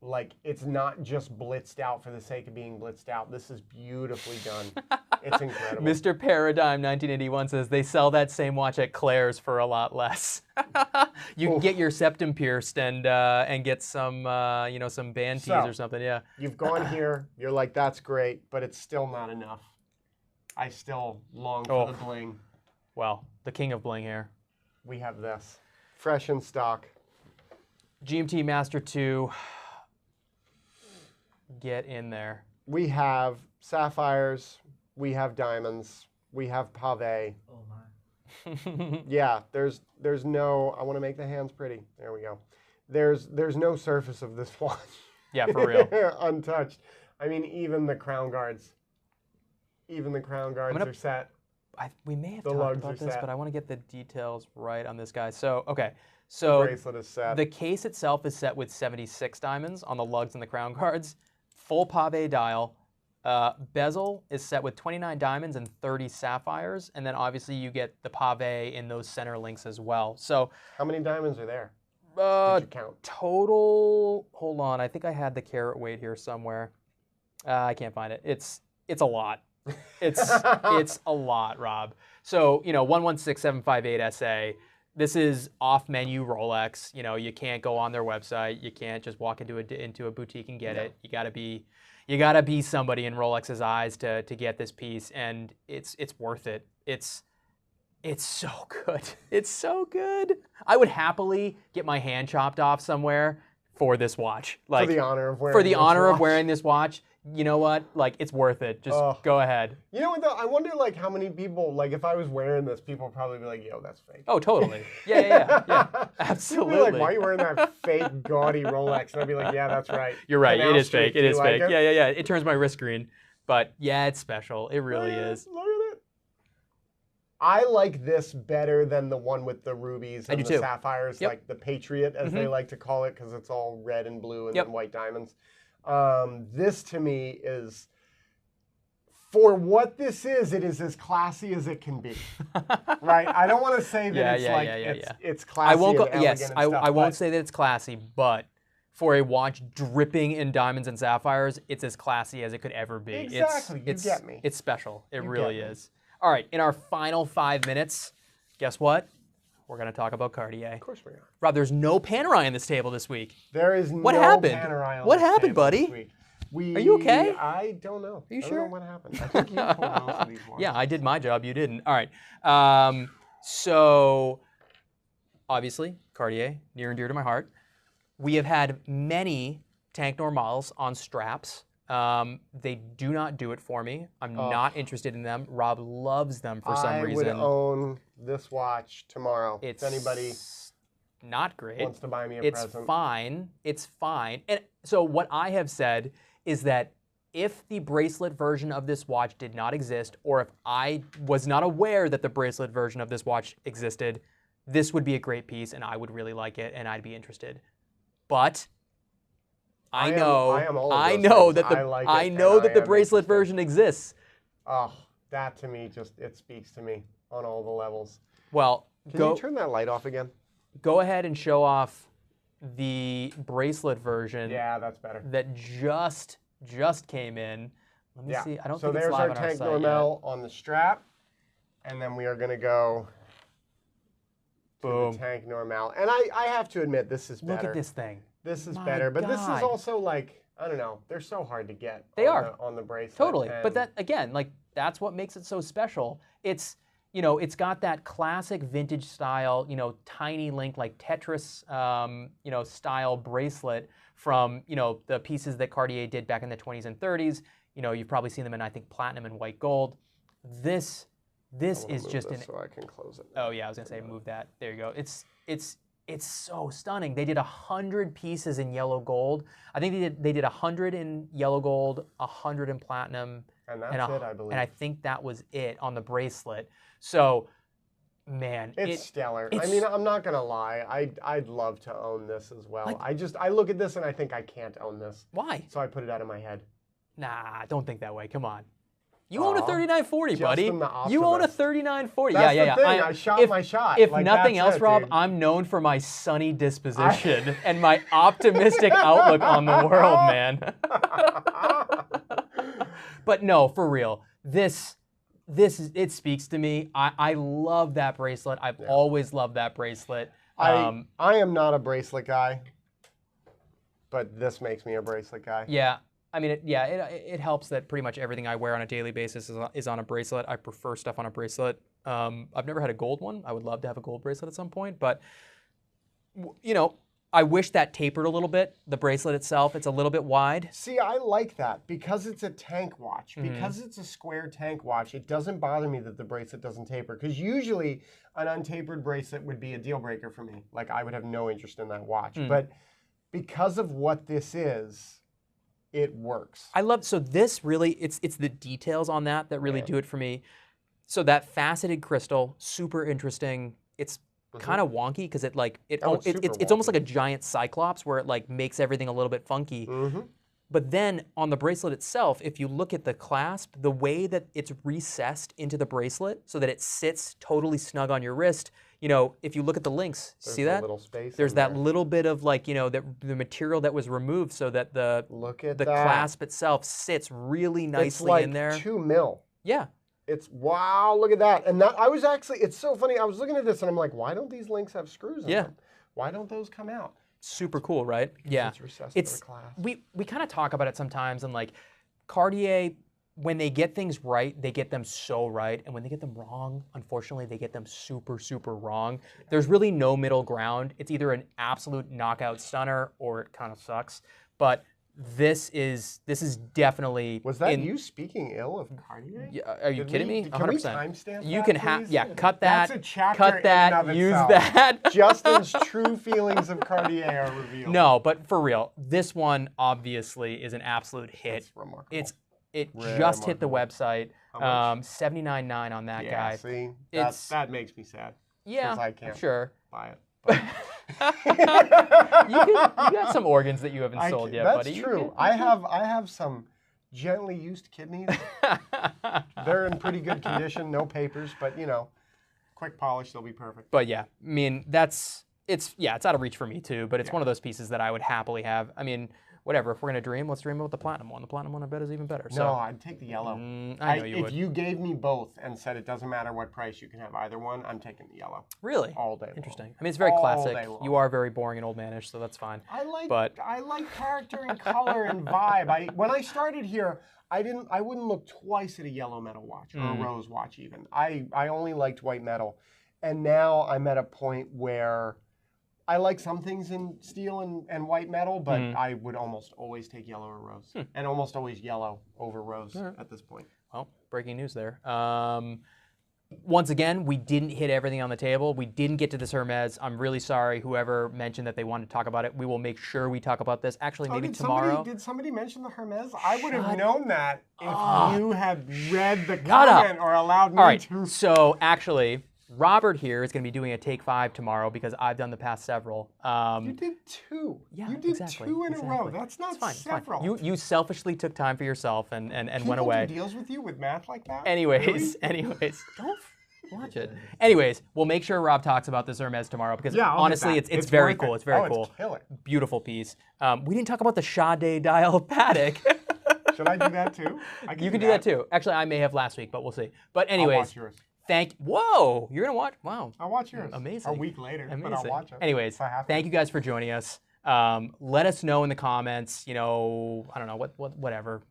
like, it's not just blitzed out for the sake of being blitzed out. This is beautifully done. It's incredible. Mr. Paradigm 1981 says they sell that same watch at Claire's for a lot less. You can get your septum pierced and get some some band tees or something. Yeah. You've gone here. You're like, that's great, but it's still not enough. I still long for the bling. Well, the king of bling here. We have this, fresh in stock. GMT Master 2. Get in there. We have sapphires. We have diamonds. We have Pave. Oh my. Yeah, there's no. I want to make the hands pretty. There we go. There's no surface of this watch. Yeah, for real. Untouched. I mean, even the crown guards. Are set. We may have The talked lugs about are this, set. but I want to get the details right on this guy. So, okay. The So bracelet is set. the case itself is set with 76 diamonds on the lugs and the crown guards. Full Pave dial. Bezel is set with 29 diamonds and 30 sapphires. And then obviously you get the Pave in those center links as well. So how many diamonds are there? Did you count? Total, hold on. I think I had the carat weight here somewhere. I can't find it. It's a lot. It's a lot, Rob. So, 116758 SA. This is off-menu Rolex. You can't go on their website. You can't just walk into a boutique and get it. You gotta be somebody in Rolex's eyes to get this piece, and it's worth it. It's so good. It's so good. I would happily get my hand chopped off somewhere for this watch. Like, for the honor of wearing this watch. You know what? Like, it's worth it. Just go ahead. You know what, though? I wonder, like, how many people, like, if I was wearing this, people would probably be like, yo, that's fake. Oh, totally. Yeah. Absolutely. People be like, why are you wearing that fake, gaudy Rolex? And I'd be like, yeah, that's right. You're right. It is fake. It is fake. Like Yeah. It turns my wrist green. But, yeah, it's special. It really is. Look at it. I like this better than the one with the rubies and the sapphires, like the Patriot, as they like to call it, because it's all red and blue and then white diamonds. This to me is, for what this is, it is as classy as it can be, right? I don't want to say that it's classy. I won't go. And elegant Yes, and stuff, I won't say that it's classy, but for a watch dripping in diamonds and sapphires, it's as classy as it could ever be. Exactly, you get me. It's special. It really is. All right, in our final 5 minutes, guess what? We're going to talk about Cartier. Of course we are. Rob, there's no Panerai on this table this week. There is what no happened? Panerai on what this happened, table buddy? This week. Are you okay? I don't know. Are you I sure? don't know what happened. I think you pulled most of these ones. Yeah, I did my job. You didn't. All right. So, obviously, Cartier, near and dear to my heart. We have had many Tank Normales on straps. They do not do it for me. I'm not interested in them. Rob loves them for some reason. I would own this watch tomorrow. It's if anybody not great. wants to buy me a present. It's fine. It's fine. And so what I have said is that if the bracelet version of this watch did not exist, or if I was not aware that the bracelet version of this watch existed, this would be a great piece and I would really like it and I'd be interested. But I know that the bracelet version exists. Oh, that to me it speaks to me on all the levels. Well, can you turn that light off again? Go ahead and show off the bracelet version. Yeah, that's better. That just came in. Let me see. I don't think it's live on our site. So there's our Tank Normale on the strap, and then we are going to go Boom. the tank Normale. And I have to admit, this is better. Look at this thing. This is My better, but this is God. also like, I don't know, they're so hard to get. They are. On the bracelet. Totally. And But that, again, like, that's what makes it so special. It's, you know, it's got that classic vintage style, you know, tiny link, like Tetris, you know, style bracelet from, you know, the pieces that Cartier did back in the 20s and 30s. You know, you've probably seen them in, I think, platinum and white gold. This is just an. So I can close it. Oh yeah, I was gonna say move that. There you go. It's so stunning. They did 100 pieces in yellow gold. I think they did 100 in yellow gold, 100 in platinum, And that's it, I believe. and I think that was it on the bracelet. So, man, it's stellar. I mean, I'm not gonna lie. I'd love to own this as well. Like, I look at this and I think I can't own this. Why? So I put it out of my head. Nah, don't think that way. Come on. You own a 3940, Justin buddy. the You own a optimist. 3940. That's yeah. the thing. I shot my shot. If Like, nothing that's else, it, Rob, dude. I'm known for my sunny disposition and my optimistic outlook on the world, man. But no, for real, it speaks to me. I love that bracelet. I've always loved that bracelet. I am not a bracelet guy, but this makes me a bracelet guy. Yeah. I mean, it helps that pretty much everything I wear on a daily basis is on a bracelet. I prefer stuff on a bracelet. I've never had a gold one. I would love to have a gold bracelet at some point, but you know, I wish that tapered a little bit. The bracelet itself, it's a little bit wide. See, I like that because it's a tank watch. Mm-hmm. Because it's a square tank watch, it doesn't bother me that the bracelet doesn't taper. Because usually an untapered bracelet would be a deal breaker for me. Like I would have no interest in that watch. But because of what this is, it works. I love, so this really, it's the details on that really do it for me. So that faceted crystal, super interesting. It's kind of wonky because it's almost like a giant cyclops where it like makes everything a little bit funky. But then on the bracelet itself, if you look at the clasp, the way that it's recessed into the bracelet so that it sits totally snug on your wrist, you know, if you look at the links, see that? Little space There's in that there. little bit of like, you know, the material that was removed so that the clasp itself sits really nicely it's like in there. 2 mil. Yeah. It's, wow, look at that. And that, I was actually, it's so funny. I was looking at this and I'm like, why don't these links have screws in them? Why don't those come out? Super cool, right? Yeah. It's recessed to the clasp. We kind of talk about it sometimes, and like Cartier, when they get things right, they get them so right, and when they get them wrong, unfortunately, they get them super, super wrong. There's really no middle ground. It's either an absolute knockout stunner or it kind of sucks. But this is definitely. Was that you speaking ill of Cartier? Yeah, are you kidding me? 100%. Can we timestamp You that, can have, please? yeah, cut that. That's a chapter cut that. in and of Use itself. that. Justin's true feelings of Cartier are revealed. No, but for real, this one obviously is an absolute hit. It's remarkable. It just hit the website. How much? $79.9 on that guy. See, It's- that makes me sad. Yeah, 'Cause I can't sure. buy it. But You got some organs that you haven't sold yet, that's buddy. true. I have some gently used kidneys. They're in pretty good condition, no papers, but you know, quick polish, they'll be perfect. But yeah, I mean, it's out of reach for me too, but it's one of those pieces that I would happily have. I mean, whatever, if we're gonna dream, let's dream about the platinum one. The platinum one I bet is even better. So. No, I'd take the yellow. I know you if would. you gave me both and said it doesn't matter what price, you can have either one, I'm taking the yellow. Really? All day long. Interesting. I mean, it's very All classic. day long. You are very boring and old manish, so that's fine. I like But- character and color and vibe. When I started here, I wouldn't look twice at a yellow metal watch or a rose watch even. I only liked white metal. And now I'm at a point where I like some things in steel and white metal, but I would almost always take yellow or rose. And almost always yellow over rose at this point. Well, breaking news there. Once again, we didn't hit everything on the table. We didn't get to this Hermes. I'm really sorry, whoever mentioned that they wanted to talk about it. We will make sure we talk about this. Actually, maybe tomorrow. Did somebody mention the Hermes? I would have known that if you had read the Shut up. comment or allowed me All right, to. so actually, Robert here is going to be doing a take 5 tomorrow because I've done the past several. You did two. Yeah, you did exactly, two in a row. exactly. That's not It's fine, it's fine. several. You selfishly took time for yourself and People went away. do deals with you with math like that? Anyways, don't watch it. Anyways, we'll make sure Rob talks about this Hermes tomorrow because Yeah, I'll get honestly, that. it's very worth cool. it. It's very Oh, cool. It's killer. Beautiful piece. We didn't talk about the Sade dial Patek. Should I do that too? You can do that too. Actually, I may have last week, but we'll see. But I'll anyways, watch yours. Whoa, you're gonna watch? Wow. I'll watch yours. Amazing. A week later, Amazing. but I'll watch it. Anyways, if I have to. thank you guys for joining us. Let us know in the comments. You know, I don't know whatever.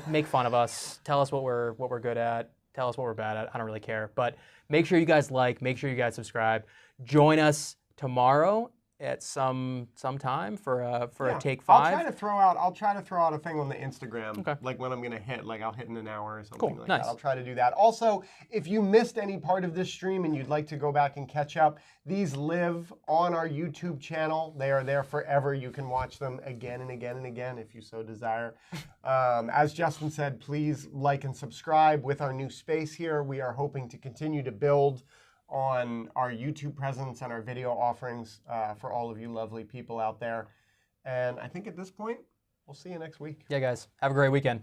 Make fun of us. Tell us what we're good at. Tell us what we're bad at. I don't really care. But make sure you guys like. Make sure you guys subscribe. Join us tomorrow at some time for a take 5. I'll try to throw out a thing on the Instagram, like when I'm gonna hit, like I'll hit in an hour or something like that. I'll try to do that. Also, if you missed any part of this stream and you'd like to go back and catch up, these live on our YouTube channel. They are there forever. You can watch them again and again and again if you so desire. As Justin said, please like and subscribe. With our new space here, we are hoping to continue to build on our YouTube presence and our video offerings for all of you lovely people out there. And I think at this point, we'll see you next week. Yeah, guys. Have a great weekend.